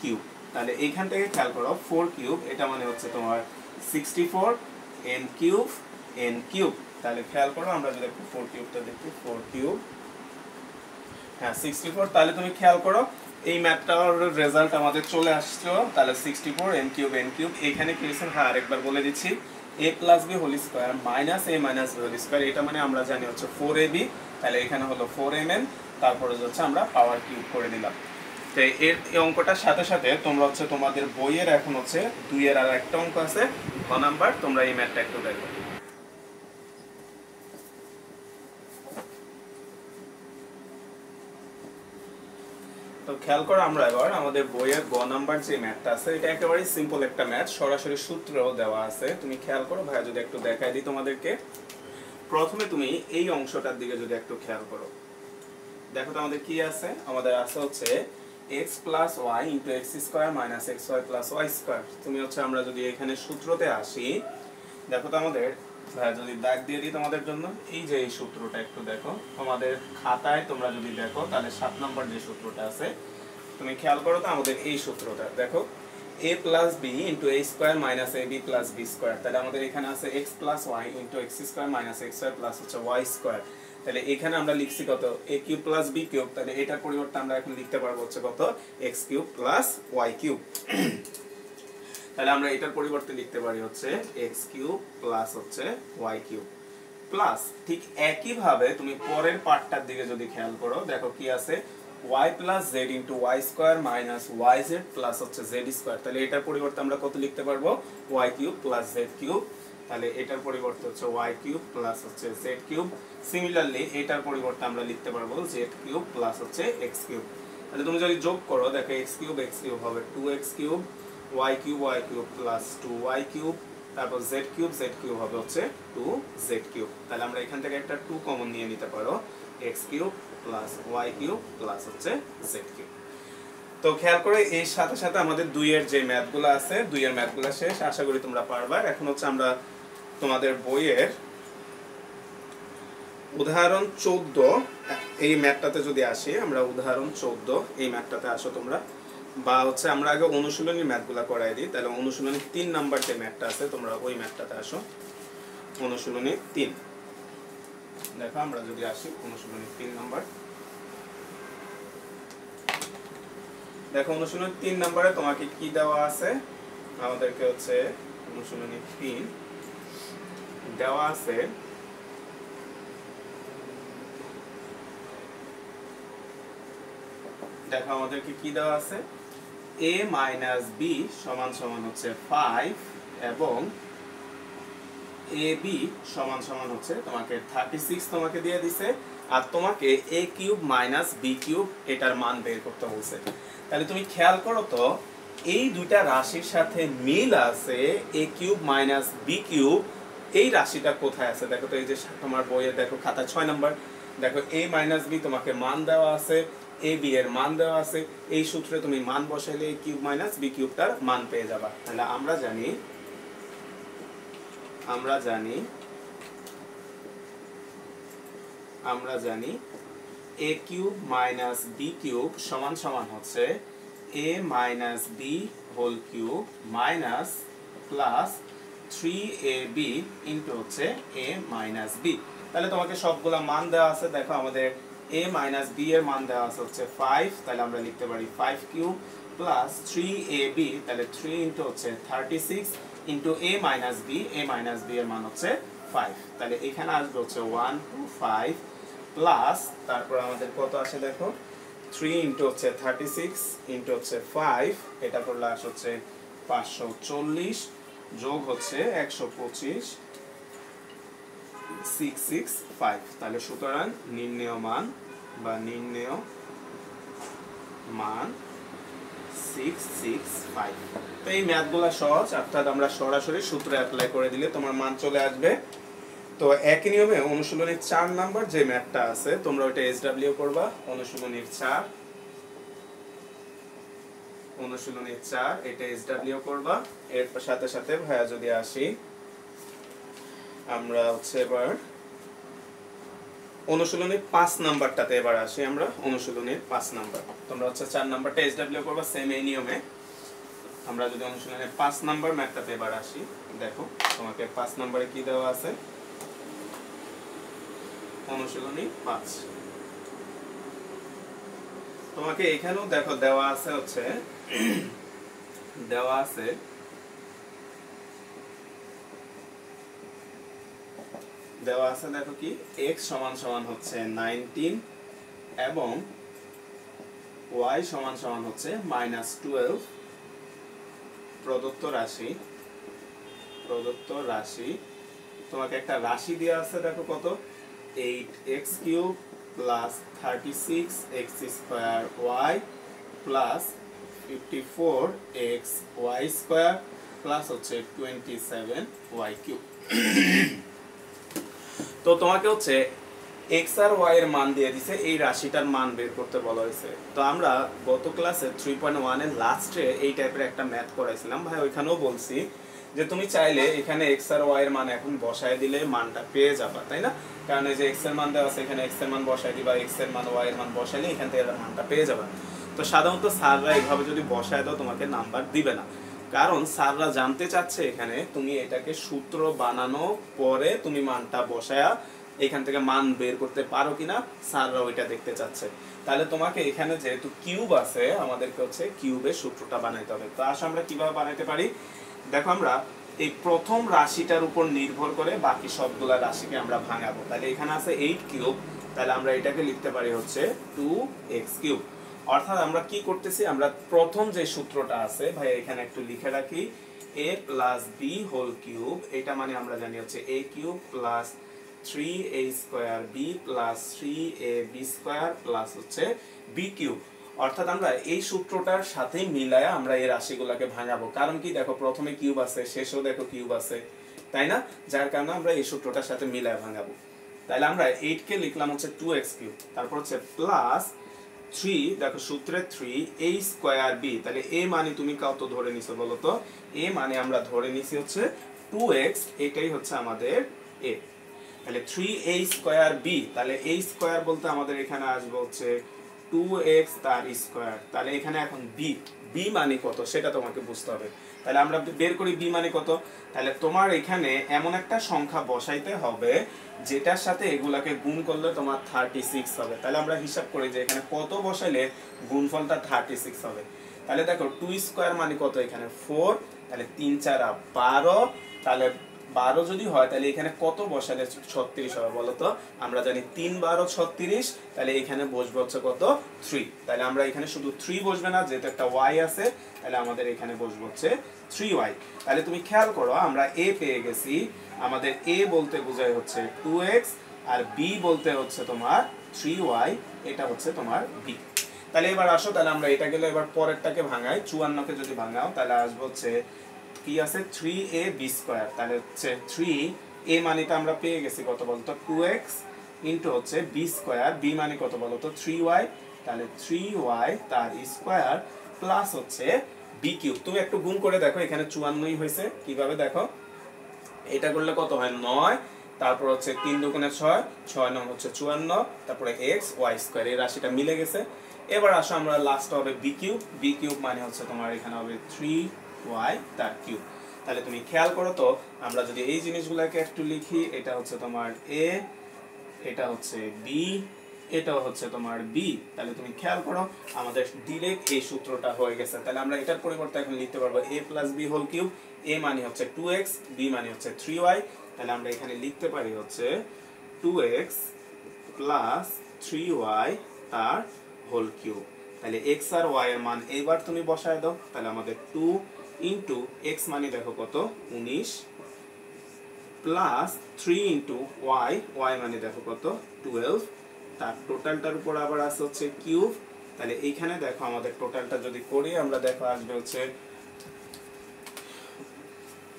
কিউব। তাহলে এইখান থেকে খেয়াল করো 4 কিউব এটা মানে হচ্ছে তোমার 64 n কিউব n কিউব। তাহলে খেয়াল করো, আমরা যদি একটু 4 কিউবটা দেখি, 4 কিউব, হ্যাঁ 64। তাহলে তুমি খেয়াল করো এই ম্যাথটার রেজাল্ট আমাদের চলে আসছে। তাহলে 64 n কিউব n কিউব। এখানে কি হয়েছে, হ্যাঁ আরেকবার বলে দিচ্ছি, a plus b whole square minus a minus b whole square এটা মানে আমরা জানি হচ্ছে 4ab। তাহলে এখানে হলো 4mn, তারপরে হচ্ছে আমরা পাওয়ার কিউব করে দিলাম। তো এর এই অঙ্কটার সাথে সাথে তোমরা হচ্ছে তোমাদের বইয়ের এখন হচ্ছে 2 এর আর একটা অঙ্ক আছে 1 নাম্বার, তোমরা এই ম্যাথটা একটু দেখো। তো খেয়াল করো, আমরা এবার আমাদের বইয়ের গ নাম্বার যে ম্যাথটা আছে, এটা একেবারে সিম্পল একটা ম্যাথ, সরাসরি সূত্রও দেওয়া আছে। তুমি খেয়াল করো, ভাইয়া যদি একটু দেখাই দিই তোমাদেরকে। প্রথমে তুমি এই অংশটার দিকে যদি একটু খেয়াল করো, দেখো তো আমাদের কি আছে, আমাদের আছে হচ্ছে x plus Y into X square minus X Y plus Y square. তুমি হচ্ছে আমরা যদি এখানে সূত্রতে আসি, দেখো তো আমাদের, যদি দাগ দিয়ে দিই তোমাদের জন্য, এই যে এই সূত্রটা একটু দেখো তোমাদের খাতায়, তোমরা যদি দেখো তাহলে 7 নম্বর যে সূত্রটা আছে, তুমি খেয়াল করো তো আমাদের এই সূত্রটা দেখো, a plus B into a square minus a b plus b square. তাহলে আমাদের এখানে আছে x plus Y into X square minus X Y plus হচ্ছে ওয়াই স্কোয়ার। তাহলে এখানে আমরা লিখছি কত, a cube plus b cube. তাহলে এটার পরিবর্তে আমরা এখন লিখতে পারবো হচ্ছে কত, x cube plus y cube. তাহলে আমরা এটার পরিবর্তে লিখতে পারি হচ্ছে x কিউব প্লাস হচ্ছে y কিউব প্লাস, ঠিক একই ভাবে তুমি পরের পার্টটার দিকে যদি খেয়াল করো, দেখো কি আছে, y plus z into Y square minus Y Z plus হচ্ছে জেড স্কোয়ার। তাহলে এটার পরিবর্তে আমরা কত লিখতে পারবো, y cube plus Z cube. তাহলে এটার পরিবর্তে হচ্ছে y কিউব প্লাস হচ্ছে জেড কিউব। সিমিলারলি এটার পরিবর্তে আমরা লিখতে পারবো জেড কিউব প্লাস হচ্ছে এক্স কিউব। তাহলে তুমি যদি যোগ করো, দেখো x কিউব হবে 2x cube, y cube plus 2y cube, তারপর z কিউব হবে হচ্ছে 2z কিউব। তাহলে আমরা এখান থেকে একটা 2 কমন নিয়ে নিতে পারো, x cube plus y cube plus হচ্ছে z কিউব। তো খেয়াল করে এর সাথে সাথে আমাদের 2 এর যে ম্যাথগুলো আছে, 2 এর ম্যাথগুলো শেষ, আশা করি তোমরা পারবা। এখন হচ্ছে আমরা তোমাদের বইয়ের উদাহরণ 14 এই ম্যাথটাতে যদি আসি, আমরা উদাহরণ 14 এই ম্যাথটাতে আসো তোমরা, বা হচ্ছে আমরা আগে অনুশীলনী ম্যাথগুলো করাই দিই। তাহলে অনুশীলনী 3 নাম্বার যে ম্যাথটা আছে, তোমরা ওই ম্যাথটাতে আসো। অনুশীলনী 3 দেখো, আমরা যদি আসি অনুশীলনী 3 নাম্বার, দেখো অনুশীলনী 3 নাম্বারে তোমাকে কি দেওয়া আছে, আমাদেরকে হচ্ছে অনুশীলনী 3 দেওয়া আছে, দেখো আমাদেরকে কি দেওয়া আছে, a মাইনাস b সমান সমান হচ্ছে 5 এবং ab সমান সমান হচ্ছে তোমাকে 36 তোমাকে দিয়ে দিছে, আর তোমাকে a cube minus b cube এটার মান বের করতে বলছে। তাহলে তুমি খেয়াল করো তো, এই দুইটা রাশির সাথে মিল আছে a cube minus b cube, এই রাশিটা কোথায় আছে দেখো তো, এই যে তোমার বইয়ে দেখো খাতা 6 নাম্বার, দেখো a মাইনাস b তোমাকে মান দেওয়া আছে, a b এর মান দেওয়া আছে, এই সূত্রে তুমি মান বসাইলে a কিউব মাইনাস b কিউবটার মান পেয়ে যাবা। তাহলে আমরা জানি আমরা জানি a cube minus b cube সমান সমান হচ্ছে a minus b whole cube minus plus 3ab into হচ্ছে a মাইনাস b। তাহলে তোমাকে সবগুলা মান দেওয়া আছে, দেখো আমাদের a মাইনাস b এর মান দেওয়া আছে হচ্ছে 5, তাহলে আমরা লিখতে পারি 5 কিউব প্লাস 3ab, তাহলে 3 ইনটু হচ্ছে 36 ইনটু a মাইনাস b এর মান হচ্ছে 5, তাহলে এখানে আসবে হচ্ছে 125 প্লাস তারপর আমাদের কত আসে দেখো 3 ইনটু হচ্ছে 36 ইনটু হচ্ছে 5, এটা করলে আসে হচ্ছে 540 যোগ হচ্ছে 125 665, তাহলে সুতরাং নির্ণেয় মান 665। তো এই ম্যাথগুলো সহজ, অর্থাৎ আমরা সরাসরি সূত্র অ্যাপ্লাই করে দিলে তোমার মান চলে আসবে। তো একই নিয়মে অনুশীলনীর 4 নাম্বার যে ম্যাথটা আছে তোমরা ওইটা SW করবা। অনুশীলনীর 4 এটা SW করবা। এর সাথে সাথে ভাইয়া যদি আসি আমরা হচ্ছে এবার অনুশীলনীর 5 নাম্বারটাতে এবার আসি আমরা। অনুশীলনীর 5 নাম্বার তোমরা হচ্ছে 4 নাম্বারটা SW করবা সেম এই নিয়মে। আমরা যদি অনুশীলনীর 5 নাম্বার ম্যাথটাতে এবার আসি, দেখো তোমাকে 5 নাম্বারে কি দেওয়া আছে, অনুশীলনী 5 তোমাকে এখানেও দেখো দেওয়া আছে হচ্ছে দেখো কি x সমান সমান হচ্ছে 19 এবং y সমান সমান হচ্ছে -12 প্রদত্ত রাশি তোমাকে একটা রাশি দেওয়া আছে, দেখো কত 8x cube plus 36x square y plus 54x y square plus হচ্ছে 27y কিউব। তো তোমাকে হচ্ছে x আর y এর মান দিয়ে দিছে, এই রাশিটার মান বের করতে বলা হয়েছে। তো আমরা গত ক্লাসে 3.1 এর লাস্টে এই টাইপের একটা ম্যাথ করাইছিলাম ভাই, ওইখানেও বলছি যে তুমি চাইলে এখানে x আর y এর মান এখন বসায় দিলে মানটা পেয়ে যাবা, তাই না? কারণ এই যে x এর মান দেওয়া আছে, এখানে x এর মান বসায় দিবা, x এর মান y এর মান বসাইলে এখান থেকে মানটা পেয়ে যাবা। তো সাধারণত স্যাররা এইভাবে যদি বসায় দাও তোমাকে নাম্বার দিবে না, কারণ স্যাররা জানতে চাচ্ছে এখানে তুমি এটাকে সূত্র বানানো পরে তুমি মানটা বসায়া এখান থেকে মান বের করতে পারো কিনা, স্যাররা ওইটা দেখতে চাচ্ছে। তাহলে তোমাকে এখানে যেহেতু কিউব আছে আমাদেরকে হচ্ছে কিউবের সূত্রটা বানাইতে হবে। তো আসলে আমরা কিভাবে বানাইতে পারি, দেখো আমরা এই প্রথম রাশিটার উপর নির্ভর করে বাকি সবগুলা রাশিকে আমরা ভাঙাবো। তাহলে এখানে আছে 8 কিউব, তাহলে আমরা এটাকে লিখতে পারি হচ্ছে 2x কিউব। অর্থাৎ আমরা কি করতেছি, আমরা প্রথম যে সূত্রটা আছে ভাই এখানে একটু লিখে রাখি, a plus b whole cube, এটা মানে আমরা জানি হচ্ছে a cube plus 3a square b plus 3ab square plus হচ্ছে b কিউব। অর্থাৎ আমরা এই সূত্রটার সাথে মিলায় আমরা এই রাশিগুলোকে ভাঙাবো। কারণ কি, দেখো প্রথমে কিউব আছে, শেষেও দেখো কিউব আছে, তাই না? যার কারণে আমরা এই সূত্রটার সাথে মিলায় ভাঙাবো। তাহলে আমরা 8 কে লিখলাম হচ্ছে 2x কিউব, তারপর হচ্ছে প্লাস 3, দেখো সূত্রে 3a স্কয়ার b, তাহলে a মানে তুমি কত ধরে নিছো বলো তো? a মানে আমরা ধরে নিছি হচ্ছে 2x, এটাই হচ্ছে আমাদের a। তাহলে 3a স্কয়ার b, তাহলে a স্কয়ার বলতে আমাদের এখানে আসবে হচ্ছে 2x তার স্কয়ার। তাহলে এখানে এখন b মানে কত সেটা তোমাকে বুঝতে হবে। তাহলে আমরা বের করি b মানে কত। তাহলে তোমার এখানে এমন একটা সংখ্যা বসাইতে হবে যেটার সাথে এগুলাকে গুণ করলে তোমার 36 হবে। তাহলে আমরা হিসাব করি যে এখানে কত বসাইলে গুণফলটা 36 হবে। তাহলে দেখো 2 স্কয়ার মানে কত, এখানে 4, তাহলে 3 4 12, তাহলে 12 যদি হয় তাহলে এখানে কত বসালে 36 হবে বলো তো? আমরা জানি 3 12 36, তাহলে এখানে বসবে হচ্ছে কত 3। তাহলে আমরা এখানে শুধু 3 বসবে না, যেহেতু একটা y আছে তাহলে আমাদের এখানে বসবে হচ্ছে 3y। তাহলে তুমি খেয়াল করো আমরা a পেয়ে গেছি, আমাদের a বলতে বোঝায় হচ্ছে 2x আর b বলতে হচ্ছে তোমার 3y, এটা হচ্ছে তোমার b। তাহলে এবার আসো, তাহলে আমরা এটা গেলে এবার পরেরটাকে ভাঙাই, 54 কে যদি ভাঙাও তাহলে আসবে হচ্ছে কি আছে 3ab স্কয়ার। তাহলে হচ্ছে 3a মানেটা আমরা পেয়ে গেছি কত বলতো 2x ইনটু হচ্ছে b স্কয়ার, b মানে কত বলতো 3y, তাহলে 3y তার স্কয়ার প্লাস হচ্ছে b কিউব। তুমি একটু গুণ করে দেখো এখানে 54ই হয়েছে, কিভাবে দেখো এটা করলে কত হয় 9, তারপর হচ্ছে 3 দুগুণে 6, 6 9 হচ্ছে 54, তারপরে x y স্কয়ার, এই রাশিটা মিলে গেছে। এবার আসো আমরা লাস্ট হবে b কিউব মানে হচ্ছে তোমার এখানে হবে 3y তার কিউব। তাহলে তুমি খেয়াল করো তো, আমরা যদি এই জিনিসগুলোকে একটু লিখি, এটা হচ্ছে তোমার a, এটা হচ্ছে b, এটাও হচ্ছে তোমার b, তাহলে তুমি খেয়াল করো আমাদের ডাইরেক্ট এই সূত্রটা হয়ে গেছে। তাহলে আমরা এটার পরিবর্তে এখন লিখতে পারবো a + b whole cube, a মানে হচ্ছে 2x, b মানে হচ্ছে 3y। তাহলে আমরা এখানে লিখতে পারি হচ্ছে 2x + 3y তার হোল কিউব। তাহলে x আর y এর মান এবার তুমি বসায় দাও। তাহলে আমাদের 2 * x মানে দেখো কত 19 প্লাস 3 * y, y মানে দেখো কত 12, তার টোটালটার উপর আবার আছে হচ্ছে কিউব। তাহলে এইখানে দেখো আমাদের টোটালটা যদি করি আমরা দেখো আসবে হচ্ছে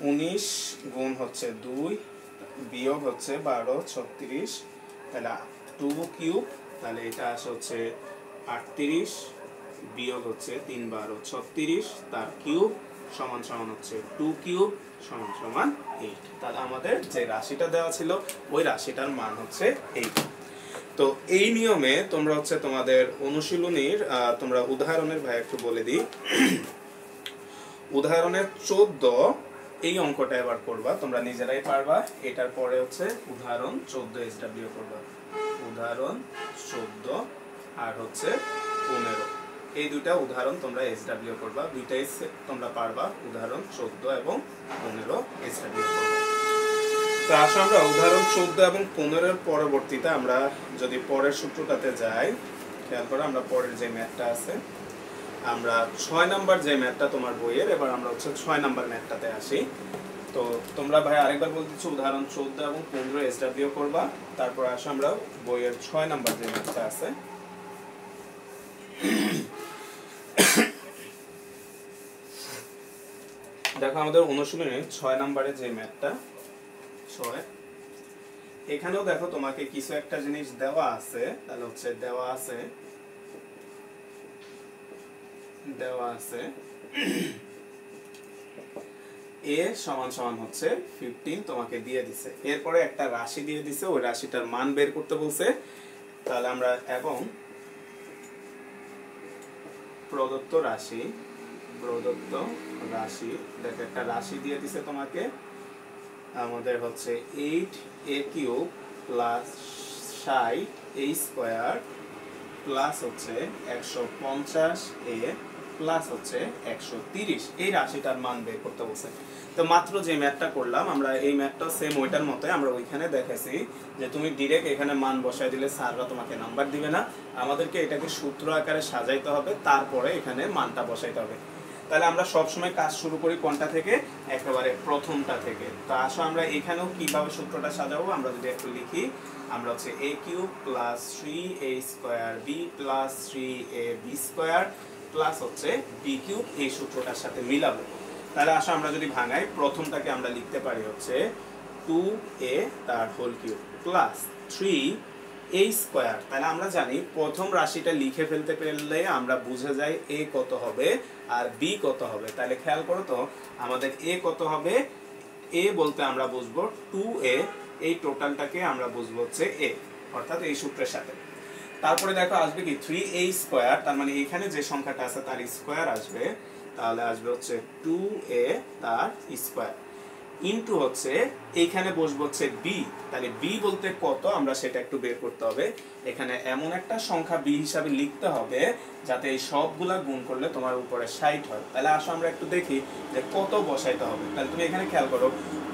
19 গুণ হচ্ছে 2 বিয়োগ হচ্ছে 12 36, তাহলে 2 কিউব, তাহলে এটা আসে হচ্ছে 38 বিয়োগ হচ্ছে 3 12 36 তার কিউব সমান সমান হচ্ছে 2 কিউব সমান সমান 8। তাহলে আমাদের যে রাশিটা দেওয়া ছিল ওই রাশিটার মান হচ্ছে 8। তো এই নিয়মে তোমরা হচ্ছে তোমাদের অনুশীলনীর তোমরা উদাহরণের ভাই একটু বলে দিই। উদাহরণের 14 এই অঙ্কটা এবার করবা, তোমরা নিজেরাই পারবা। এটার পরে হচ্ছে উদাহরণ 14 এসডব্লিউ করবা, উদাহরণ 14 আর হচ্ছে 15, এই দুইটা উদাহরণ তোমরা এসডব্লিউ করবা, দুইটাই তোমরা পারবা, উদাহরণ 14 এবং 15 এসডব্লিউ করবা। তো আসো আমরা উদাহরণ 14 এবং 15 এর পরবর্তীতে আমরা যদি পরের সূত্রটাতে যাই, খেয়াল করো আমরা পরের যে ম্যাথটা আছে, আমরা 6 নাম্বার যে ম্যাথটা তোমার বইয়ের, এবার আমরা হচ্ছে 6 নাম্বার ম্যাথটাতে আসি। তো তোমরা ভাই আরেকবার বলতেছি উদাহরণ 14 এবং 15 এসডব্লিউ করবা, তারপর আসো আমরা বইয়ের 6 নাম্বার যে ম্যাথটা আছে। দেখো আমাদের অনুশীলনে 6 নাম্বারে যে ম্যাথটা 6, এখানেও দেখো তোমাকে কিছু একটা জিনিস দেওয়া আছে। তাহলে হচ্ছে দেওয়া আছে a সমান সমান হচ্ছে 15 তোমাকে দিয়ে দিছে, এরপরে একটা রাশি দিয়ে দিছে, ওই রাশিটার মান বের করতে বলছে। তাহলে আমরা এবং প্রদত্ত রাশি দেখো একটা রাশি দিয়ে দিছে তোমাকে, আমাদের হচ্ছে 8a³ + 60a² প্লাস হচ্ছে 150a প্লাস হচ্ছে 130, এই রাশিটার মান বের করতে বলছে। তো মাত্র যে ম্যাথটা করলাম আমরা, এই ম্যাথটা সেম ওইটার মতো আমরা ওইখানে দেখাইছি যে তুমি ডাইরেক্ট এখানে মান বসায় দিলে স্যাররা তোমাকে নাম্বার দিবে না, আমাদেরকে এটাকে সূত্র আকারে সাজাইতে হবে, তারপরে এখানে মানটা বসাইতে হবে। তাহলে আমরা সব সময় কাজ শুরু করি কোনটা থেকে, একেবারে প্রথমটা থেকে। তো আসো আমরা এখানেও কিভাবে সূত্রটা সাজাবো আমরা যদি একটু লিখি, আমরা হচ্ছে a³ + 3a² b + 3ab² plus হচ্ছে b³ এই সূত্রটার সাথে মিলাবো। তাহলে আসো আমরা যদি ভাঙাই, প্রথমটাকে আমরা লিখতে পারি হচ্ছে 2a তার হোল কিউব প্লাস 3a²। তাহলে আমরা জানি প্রথম রাশিটা লিখে ফেলতে পারলে আমরা বুঝে যাই a কত হবে আর b কত হবে। তাহলে খেয়াল করো তো আমাদের a কত হবে, a বলতে আমরা বুঝবো 2a, এই টোটালটাকে আমরা বুঝবো হচ্ছে a, অর্থাৎ এই সূত্রের সাথে। তারপরে দেখো আসবে কি 3a², তার মানে এখানে যে সংখ্যাটা আছে তার স্কয়ার আসবে, তাহলে আসবে হচ্ছে 2a তার স্কয়ার ইনটু হচ্ছে এইখানে বসবো হচ্ছে b। তাহলে b বলতে কত আমরা সেটা একটু বের করতে হবে, এখানে এমন একটা সংখ্যা b হিসাবে লিখতে হবে যাতে এই সবগুলা গুণ করলে তোমার উপরে 60 হয়। তাহলে আসো আমরা একটু দেখি যে কত বসাইতে হবে। তাহলে তুমি এখানে খেয়াল করো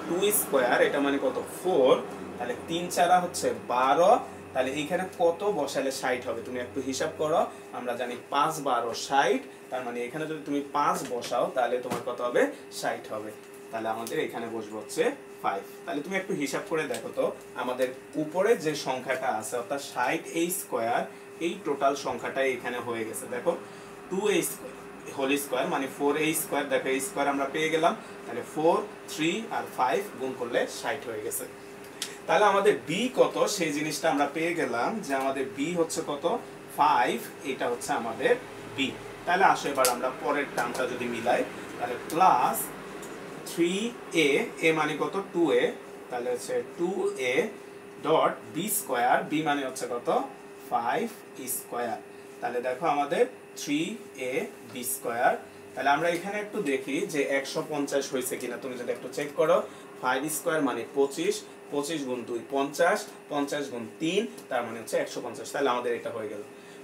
2² এটা মানে কত 4, তাহলে 3 4 হচ্ছে 12, তাহলে এইখানে কত বসালে 60 হবে তুমি একটু হিসাব করো। আমরা জানি 5 12 60, তার মানে এখানে যদি তুমি 5 বসাও তাহলে তোমার কত হবে 60 হবে। তাহলে আমাদের এখানে বসবো হচ্ছে 5। তাহলে তুমি একটু হিসাব করে দেখো তো আমাদের উপরে যে সংখ্যাটা আছে অর্থাৎ 60a², এই টোটাল সংখ্যাটাই এখানে হয়ে গেছে। দেখো 2a² হোল স্কয়ার মানে 4a², দেখো a² আমরা পেয়ে গেলাম, তাহলে 4 3 আর 5 গুণ করলে 60 হয়ে গেছে। তাহলে আমাদের b কত সেই জিনিসটা আমরা পেয়ে গেলাম যে আমাদের b হচ্ছে কত 5, এটা হচ্ছে আমাদের b। তাহলে আসো এবার আমরা পরের টার্মটা যদি মিলাই, তাহলে প্লাস 3a, a মানে কত 2a, তাহলে হচ্ছে 2a dot B square, B মানে হচ্ছে কত 5 স্কয়ার। তাহলে দেখো আমাদের 3a বি স্কয়ার। তাহলে আমরা এখানে একটু দেখি যে 150 হয়েছে কিনা, তুমি যদি একটু চেক করো। 5 স্কয়ার মানে 25, 25 গুণ 2 50, 50 গুণ 3 তার মানে হচ্ছে 150। তাহলে আমাদের এটা হয়ে গেল।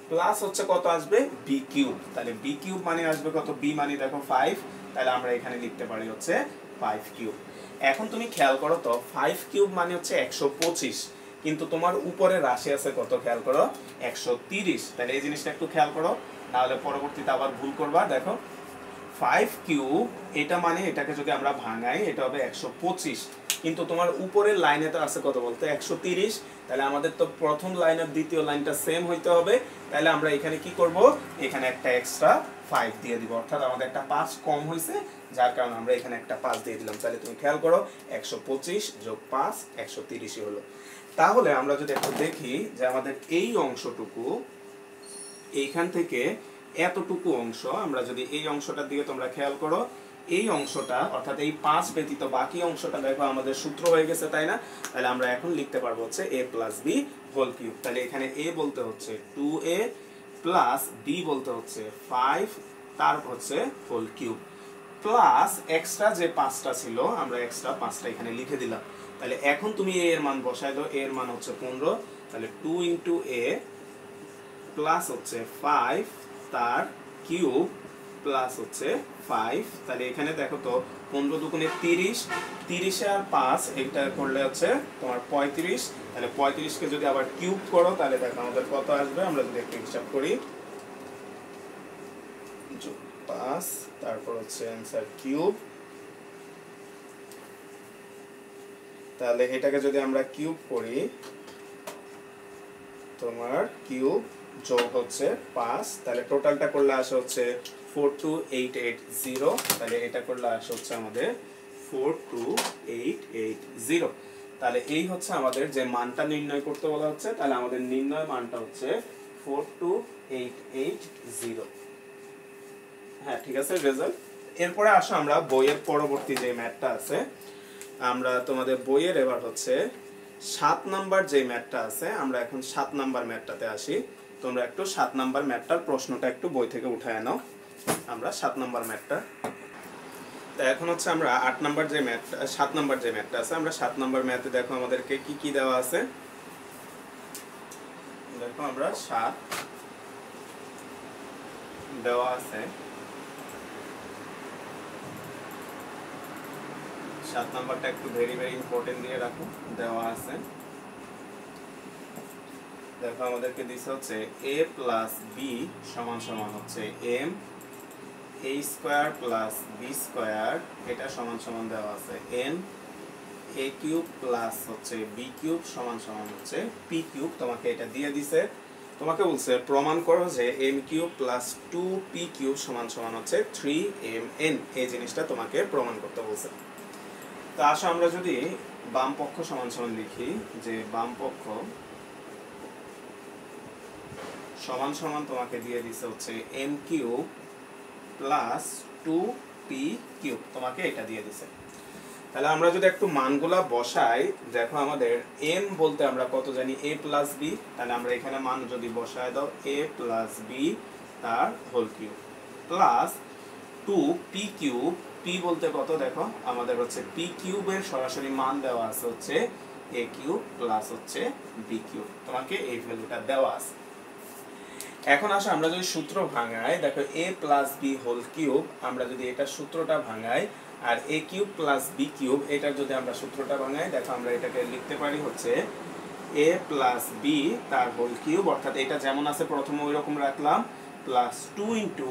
প্লাস হচ্ছে কত আসবে বি কিউব, তাহলে বি কিউব মানে আসবে কত, বি মানে দেখো 5, তাহলে আমরা এখানে লিখতে পারি হচ্ছে 5 কিউব। এখন তুমি খেয়াল করো তো 5 কিউব মানে হচ্ছে 125, কিন্তু তোমার উপরে রাশি আছে কত খেয়াল করো 130। তাহলে এই জিনিসটা একটু খেয়াল করো, নাহলে পরবর্তীতে আবার ভুল করবা। দেখো 5 কিউব এটা মানে এটাকে যদি আমরা ভাঙাই এটা হবে 125, কিন্তু তোমার উপরের লাইনে তো আছে কত বলতে 130। তাহলে আমাদের তো প্রথম লাইন আর দ্বিতীয় লাইনটা সেম হইতে হবে। তাহলে আমরা এখানে কি করব, এখানে একটা এক্সট্রা 5 দিয়ে দিব, অর্থাৎ আমাদের একটা 5 কম হয়েছে, যার কারণে আমরা এখানে একটা 5 দিয়ে দিলাম। তাহলে তুমি খেয়াল করো 125 যোগ 5 130 হলো। তাহলে আমরা যদি একটু দেখি যে আমাদের এই অংশটুকু এইখান থেকে এতটুকু অংশ, আমরা যদি এই অংশটার দিকে তোমরা খেয়াল করো, এই অংশটা অর্থাৎ এই 5 ব্যতীত বাকি অংশটা দেখো আমাদের সূত্র হয়ে গেছে, তাই না? তাহলে আমরা এখন লিখতে পারবো হচ্ছে a plus B whole cube. তাহলে এখানে a বলতে হচ্ছে 2a প্লাস b বলতে হচ্ছে 5 তার হচ্ছে হোল কিউব, প্লাস এক্সট্রা যে 5টা ছিল আমরা এক্সট্রা 5টা এখানে লিখে দিলাম। তাহলে এখন তুমি a এর মান বসায় দাও, a এর মান হচ্ছে 15, তাহলে 2 ইন্টু a প্লাস হচ্ছে 5 তার কিউব প্লাস হচ্ছে 5। তাহলে এখানে দেখো তো 15 দুগুণে 30, 30 আর 5 এটা করলে হচ্ছে তোমার 35। তাহলে 35 কে যদি আবার কিউব করো তাহলে দেখো আমাদের কত আসবে, আমরা যদি একটু হিসাব করি 5 তারপর হচ্ছে অ্যানসার কিউব। তাহলে এটাকে যদি আমরা কিউব করি তোমার কিউব যোগ হচ্ছে 5, তাহলে টোটালটা করলে আসে হচ্ছে 42880। তাহলে এটা করলে আসে হচ্ছে আমাদের 42880। তাহলে এই হচ্ছে আমাদের যে মানটা নির্ণয় করতে বলা হচ্ছে, তাহলে আমাদের নির্ণয় মানটা হচ্ছে 42880। হ্যাঁ ঠিক আছে রেজাল্ট। এরপরে আসো আমরা বইয়ের পরবর্তী যে ম্যাথটা আছে, আমরা তোমাদের বইয়ের এবার হচ্ছে 7 নাম্বার যে ম্যাথটা আছে, আমরা এখন 7 নাম্বার ম্যাথটাতে আসি। তোমরা একটু 7 নাম্বার ম্যাথটার প্রশ্নটা একটু বই থেকে উঠায় নাও। আমরা 7 নাম্বার ম্যাথটা, তো এখন হচ্ছে আমরা 8 নাম্বার যে ম্যাথটা 7 নাম্বার যে ম্যাথটা আছে, আমরা 7 নাম্বার ম্যাথে দেখো আমাদেরকে কি কি দেওয়া আছে। দেখো আমরা 7 দেওয়া আছে, 7 নাম্বারটা একটু ভেরি ভেরি ইম্পর্টেন্ট দিয়ে রাখো। দেওয়া আছে দেখো আমাদেরকে দিছে হচ্ছে a প্লাস b সমান সমান হচ্ছে m a square plus b square, এটা সমান সমান দেওয়া আছে n a কিউব প্লাস হচ্ছে b কিউব সমান সমান হচ্ছে p কিউব। তোমাকে এটা দিয়ে দিছে, তোমাকে বলছে প্রমাণ করো যে m cube plus 2p cube সমান সমান হচ্ছে 3mn। এই জিনিসটা তোমাকে প্রমাণ করতে বলছে। তো আসো আমরা যদি বাম পক্ষ সমান সমান লিখি, যে বাম পক্ষ সমান সমান তোমাকে দিয়ে দিছে হচ্ছে m cube plus 2p cube, তোমাকে এটা দিয়ে দিছে। তাহলে আমরা যদি একটু মানগুলা বসাই, দেখো আমাদের m বলতে আমরা কত জানি a প্লাস b, তাহলে আমরা এখানে মান যদি বসায় দাও a প্লাস b তার whole cube plus 2p cube, p বলতে কত দেখো আমাদের হচ্ছে p কিউবের সরাসরি মান দেওয়া আছে হচ্ছে a কিউব প্লাস হচ্ছে b কিউব, তোমাকে এই ভ্যালুটা দেওয়া আছে। এখন আসো আমরা যদি সূত্র ভাঙাই, দেখো a plus b whole cube, আমরা যদি এটা সূত্রটা ভাঙাই আর a cube plus b cube এটার যদি আমরা সূত্রটা ভাঙাই, দেখো আমরা এটাকে লিখতে পারি হচ্ছে a প্লাস b তার হোল কিউব, অর্থাৎ এটা যেমন আছে প্রথমে ওই রকম রাখলাম, plus 2 into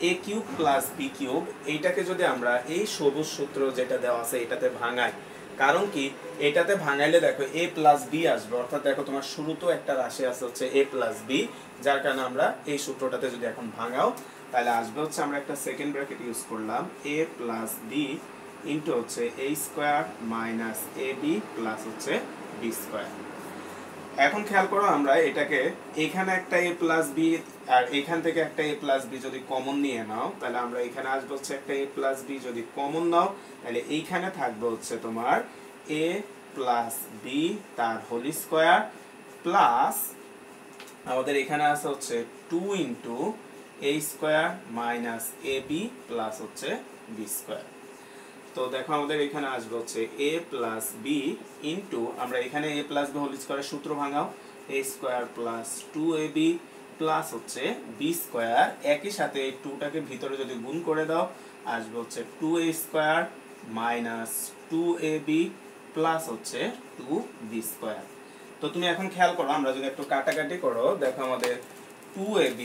a cube plus b cube. এইটাকে যদি আমরা এই সবুজ সূত্র যেটা দেওয়া আছে এটাতে ভাঙাই, কারণ কি এটাতে ভাঙাইলে দেখো a প্লাস b আসবে, অর্থাৎ দেখো তোমার শুরুতেও একটা রাশি আছে হচ্ছে a প্লাস b, যার কারণে আমরা এই সূত্রটাতে যদি এখন ভাঙাও তাহলে আসবে হচ্ছে, আমরা একটা সেকেন্ড ব্র্যাকেট ইউজ করলাম a প্লাস b ইন্টু হচ্ছে a square minus ab plus হচ্ছে b স্কোয়ার। এখন খেয়াল করো আমরা এটাকে এখানে একটা a প্লাস বি আর এখান থেকে একটা a প্লাস বি যদি কমন নিয়ে নাও তাহলে আমরা এখানে আসবে হচ্ছে একটা a প্লাস বি যদি কমন নাও তাহলে এইখানে থাকবে হচ্ছে তোমার a প্লাস বি তার হোল স্কয়ার প্লাস আমাদের এখানে আছে হচ্ছে 2 into a square minus ab plus হচ্ছে b স্কয়ার। তো দেখো আমাদের এখানে আসবে হচ্ছে a প্লাস বি ইন্টু আমরা এখানে a প্লাস বি হোল স্কয়ারের সূত্র ভাঙাও a square plus 2ab plus হচ্ছে b স্কয়ার একই সাথে এই 2টাকে ভিতরে যদি গুণ করে দাও আসবে হচ্ছে 2a square minus 2ab plus হচ্ছে 2b স্কয়ার। তো তুমি এখন খেয়াল করো আমরা যদি একটু কাটাকাটি করো দেখো আমাদের 2ab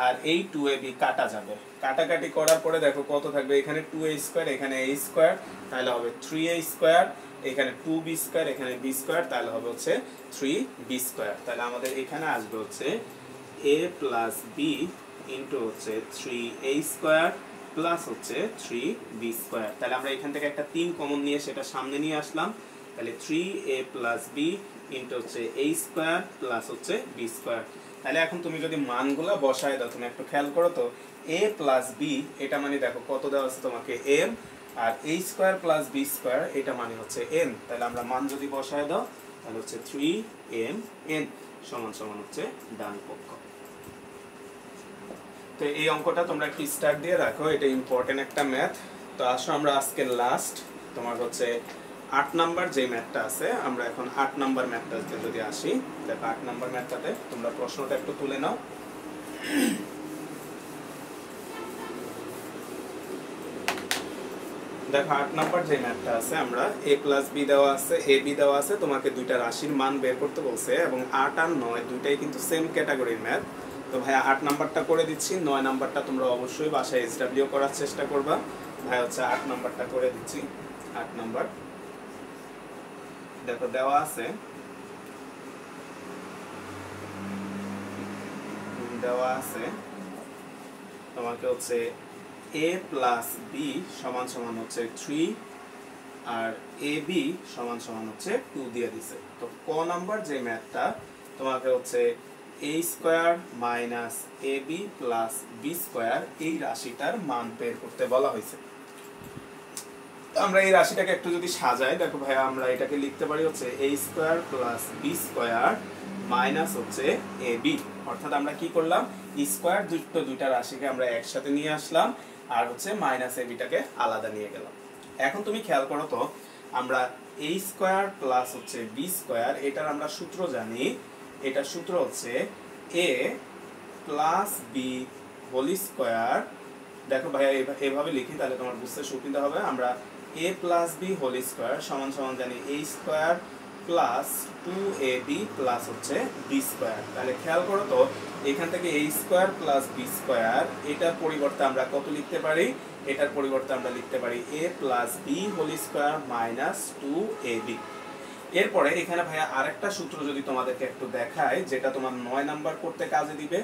আর এই 2ab কাটা যাবে, কাটাকাটি করার পরে দেখো কত থাকবে এখানে 2a স্কয়ার এখানে a স্কয়ার তাহলে হবে 3a স্কয়ার এখানে 2b স্কয়ার এখানে b স্কয়ার তাহলে হবে হচ্ছে 3b স্কয়ার। তাহলে আমাদের এখানে আসবে হচ্ছে a প্লাস b ইনটু হচ্ছে 3a স্কয়ার প্লাস হচ্ছে 3b স্কয়ার। তাহলে আমরা এখান থেকে একটা 3 কমন নিয়ে সেটা সামনে নিয়ে আসলাম তাহলে 3a প্লাস b ইনটু হচ্ছে a স্কয়ার প্লাস হচ্ছে b স্কয়ার। তাহলে এখন তুমি যদি মানগুলো বসায় দাও তুমি একটু খেয়াল করো তো a প্লাস b এটা মানে দেখো কত দেওয়া আছে তোমাকে m আর a square plus b square এটা মানে হচ্ছে n। তাহলে আমরা মান যদি বসায় দাও তাহলে হচ্ছে 3mn সমান সমান হচ্ছে ডান পক্ষ। তো এই অঙ্কটা তোমরা একটু স্টার্ট দিয়ে রাখো, এটা ইম্পর্টেন্ট একটা ম্যাথ। তো আসো আমরা আজকে লাস্ট তোমার হচ্ছে 8 নাম্বার যে ম্যাথটা আছে আমরা এখন 8 নাম্বার ম্যাথটাতে যদি আসি দেখো 8 নাম্বার ম্যাথটাতে তোমরা প্রশ্নটা একটু তুলে নাও। দেখো 8 নাম্বার যে ম্যাথটা আছে আমরা a প্লাস b দেওয়া আছে ab দেওয়া আছে তোমাকে দুইটা রাশির মান বের করতে বলছে এবং 8 আর 9 দুইটাই কিন্তু সেম ক্যাটাগরির ম্যাথ। তো ভাই 8 নাম্বারটা করে দিচ্ছি, 9 নাম্বারটা তোমরা অবশ্যই বাসায় এসডব্লিউ করার চেষ্টা করবা। ভাই হচ্ছে 8 নাম্বারটা করে দিচ্ছি। 8 নাম্বার দেখো দেওয়া আছে তোমাকে হচ্ছে a প্লাস b সমান সমান হচ্ছে 3 আর ab সমান সমান হচ্ছে 2 দিয়ে দিছে। তো ক নাম্বার যে ম্যাথটা তোমাকে হচ্ছে a square minus ab plus b square এই রাশিটার মান বের করতে বলা হয়েছে। আমরা এই রাশিটাকে একটু যদি সাজাই দেখো ভাই আমরা এটাকে লিখতে পারি হচ্ছে a square plus b square minus হচ্ছে ab, অর্থাৎ আমরা কি করলাম স্কয়ার দুইটা রাশিকে আমরা একসাথে নিয়ে আসলাম আর হচ্ছে মাইনাস ab টাকে আলাদা নিয়ে গেলাম। এখন তুমি খেয়াল করো তো আমরা a স্কয়ার প্লাস হচ্ছে b স্কয়ার এটার আমরা সূত্র জানি, এটা সূত্র হচ্ছে a plus b whole square. দেখো ভাই এভাবে লিখি তাহলে তোমার বুঝতে সুবিধা হবে। আমরা a plus b whole square সমান সমান জানি a square plus 2ab plus হচ্ছে b স্কয়ার। তাহলে খেয়াল করো তো এখান থেকে a square plus b square এটার পরিবর্তে আমরা কত লিখতে পারি, এটার পরিবর্তে আমরা লিখতে পারি a plus b whole square minus 2ab। এরপরে এখানে ভাইয়া আরেকটা সূত্র যদি তোমাদেরকে একটু দেখায় যেটা তোমার 9 নাম্বার করতে কাজে দিবে,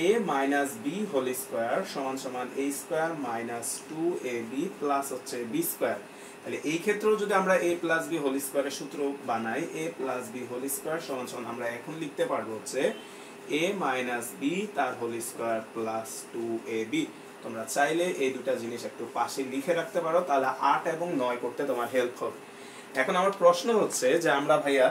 a minus b whole square সমান সমান a square minus 2ab plus হচ্ছে b স্কয়ার। তাহলে এই ক্ষেত্রেও যদি আমরা a প্লাস b হোল স্কয়ারের সূত্র বানাই a plus b whole square সমান সমান আমরা এখন লিখতে পারবো হচ্ছে a মাইনাস b তার হোল স্কয়ার প্লাস 2ab। তোমরা চাইলে এই দুটা জিনিস একটু পাশে লিখে রাখতে পারো তাহলে 8 এবং 9 করতে তোমার হেল্প হবে। এখন আমার প্রশ্ন হচ্ছে যে আমরা ভাইয়া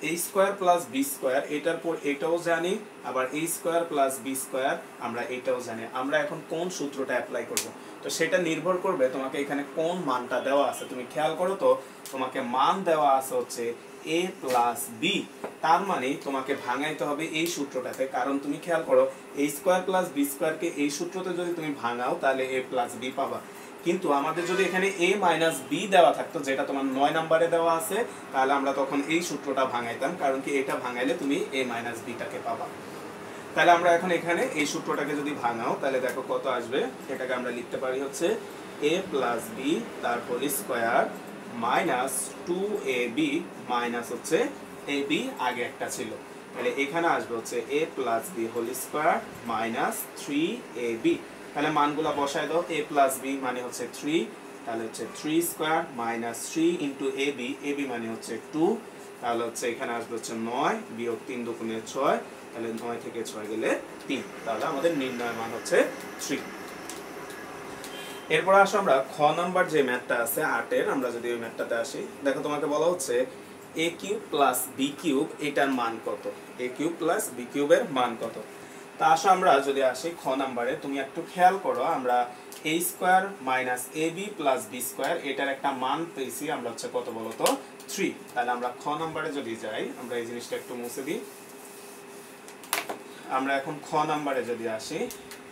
a square plus b square এটার পর এটাও জানি আবার a square plus b square আমরা এটাও জানি, আমরা এখন কোন সূত্রটা অ্যাপ্লাই করব? তো সেটা নির্ভর করবে তোমাকে এখানে কোন মানটা দেওয়া আছে। তুমি খেয়াল করো তো তোমাকে মান দেওয়া আছে হচ্ছে a প্লাস b, তার মানে তোমাকে ভাঙাইতে হবে এই সূত্রটাতে, কারণ তুমি খেয়াল করো a স্কয়ার প্লাস b স্কয়ারকে এই সূত্রতে যদি তুমি ভাঙাও তাহলে a প্লাস b পাবা। কিন্তু আমাদের যদি এখানে a মাইনাস b দেওয়া থাকতো যেটা তোমার 9 নম্বরে দেওয়া আছে তাহলে আমরা তখন এই সূত্রটা ভাঙাইতাম, কারণ কি এটা ভাঙাইলে তুমি a মাইনাস b টাকে পাবা। তাহলে আমরা এখন এখানে এই সূত্রটাকে যদি ভাঙাও তাহলে দেখো কত আসবে, এটাকে আমরা লিখতে পারি হচ্ছে a প্লাস b তার whole square minus 2ab minus হচ্ছে ab আগে একটা ছিল, তাহলে এখানে আসবে হচ্ছে a plus b whole square minus 3ab। তাহলে মানগুলা বসায় দাও, a প্লাস b মানে হচ্ছে 3 তাহলে হচ্ছে 3 square minus 3 into ab, ab মানে হচ্ছে 2 তাহলে হচ্ছে এখানে আসবে হচ্ছে 9 বিয়োগ 3 দুগুণে 6, তাহলে 9 থেকে 6 গেলে 3, তাহলে আমাদের নির্ণয় মান হচ্ছে 3। এরপর আসো আমরা খ নাম্বার যে ম্যাথটা আছে 8 এর, আমরা যদি ওই ম্যাথটাতে আসি, দেখো তোমাকে বলা হচ্ছে a cube plus b cube এটার মান কত, a কিউব প্লাস b কিউবের মান কত। তা আসো আমরা যদি আসি খ নাম্বারে, তুমি একটু খেয়াল করো, আমরা a square minus ab plus b square এটার একটা মান পেয়েছি আমরা হচ্ছে কত বলো তো 3। তাহলে আমরা খ নাম্বারে যদি যাই, আমরা এই জিনিসটা একটু মুছে দিই। আমরা এখন খ নাম্বারে যদি আসি,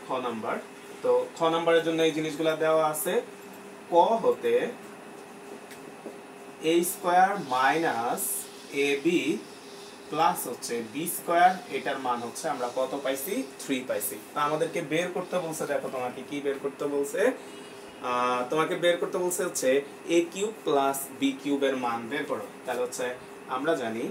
খ নাম্বার, তো খ নাম্বারের জন্য এই জিনিসগুলো দেওয়া আছে, ক হতে a square minus ab plus হচ্ছে b স্কয়ার এটার মান হচ্ছে আমরা কত পাইছি 3 পাইছি। তো আমাদেরকে বের করতে বলছে, দেখো তোমাকে কি বের করতে বলছে, তোমাকে বের করতে বলছে হচ্ছে a কিউব প্লাস b কিউবের মান বের করো। তাহলে হচ্ছে আমরা জানি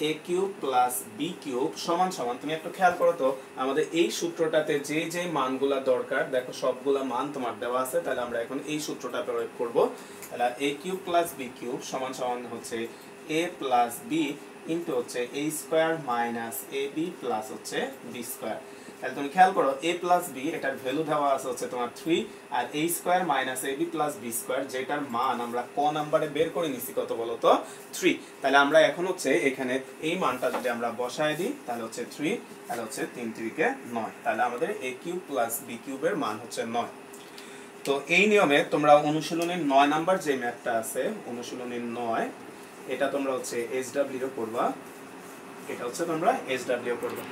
a cube plus b cube সমান সমান, তুমি একটু খেয়াল করো তো আমাদের এই সূত্রটাতে যে যে মানগুলা দরকার, দেখো সবগুলা মান তোমার দেওয়া আছে, তাহলে আমরা এখন এই সূত্রটা প্রয়োগ করব। তাহলে a cube plus b cube সমান সমান হচ্ছে a প্লাস b ইনটু হচ্ছে a square minus ab plus হচ্ছে b স্কয়ার। তাহলে তুমি খেয়াল করো a প্লাস b এটার ভ্যালু দেওয়া আছে হচ্ছে তোমার 3, আর a square minus ab plus b square যেটার মান আমরা ক নাম্বারে বের করে নিছি কত বলো তো 3। তাহলে আমরা এখন হচ্ছে এখানে এই মানটা যদি আমরা বসায় দিই তাহলে হচ্ছে 3, তাহলে হচ্ছে 3 3 কে 9, তাহলে আমাদের a কিউব প্লাস b কিউবের মান হচ্ছে 9। তো এই নিয়মে তোমরা অনুশীলনের 9 নাম্বার যে ম্যাথটা আছে, অনুশীলনের 9, এটা তোমরা হচ্ছে SW করবা, এটা হচ্ছে তোমরা SW করবা।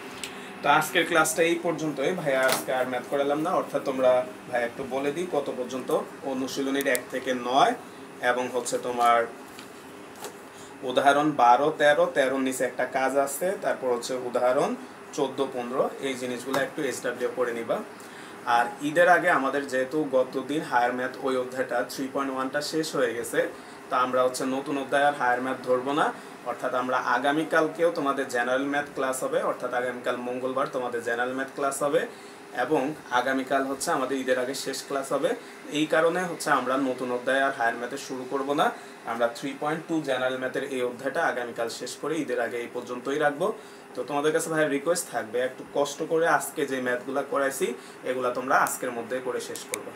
তো আজকের ক্লাসটা এই পর্যন্তই, ভাইয়া আজকে আর ম্যাথ করালাম না, অর্থাৎ তোমরা ভাই একটু বলে দিই কত পর্যন্ত অনুশীলনীর 1 থেকে 9 এবং হচ্ছে তোমার উদাহরণ 12 13 নিচে একটা কাজ আছে, তারপর হচ্ছে উদাহরণ 14 15 এই জিনিসগুলো একটু SW করে নিবা। আর ঈদের আগে আমাদের যেহেতু গতদিন হায়ার ম্যাথ ওই অধ্যায়টা 3.1টা শেষ হয়ে গেছে, তা আমরা হচ্ছে নতুন অধ্যায় আর হায়ার ম্যাথ ধরবো না, অর্থাৎ আমরা আগামীকালকেও তোমাদের জেনারেল ম্যাথ ক্লাস হবে, অর্থাৎ আগামীকাল মঙ্গলবার তোমাদের জেনারেল ম্যাথ ক্লাস হবে এবং আগামীকাল হচ্ছে আমাদের ঈদের আগে শেষ ক্লাস হবে। এই কারণে হচ্ছে আমরা নতুন অধ্যায় আর হায়ার ম্যাথে শুরু করব না, আমরা 3.2 জেনারেল ম্যাথের এই অধ্যায়টা আগামীকাল শেষ করে ঈদের আগে এই পর্যন্তই রাখবো। তো তোমাদের কাছে ভাই রিকোয়েস্ট থাকবে একটু কষ্ট করে আজকে যে ম্যাথগুলো করাইছি এগুলা তোমরা আজকের মধ্যেই করে শেষ করবে।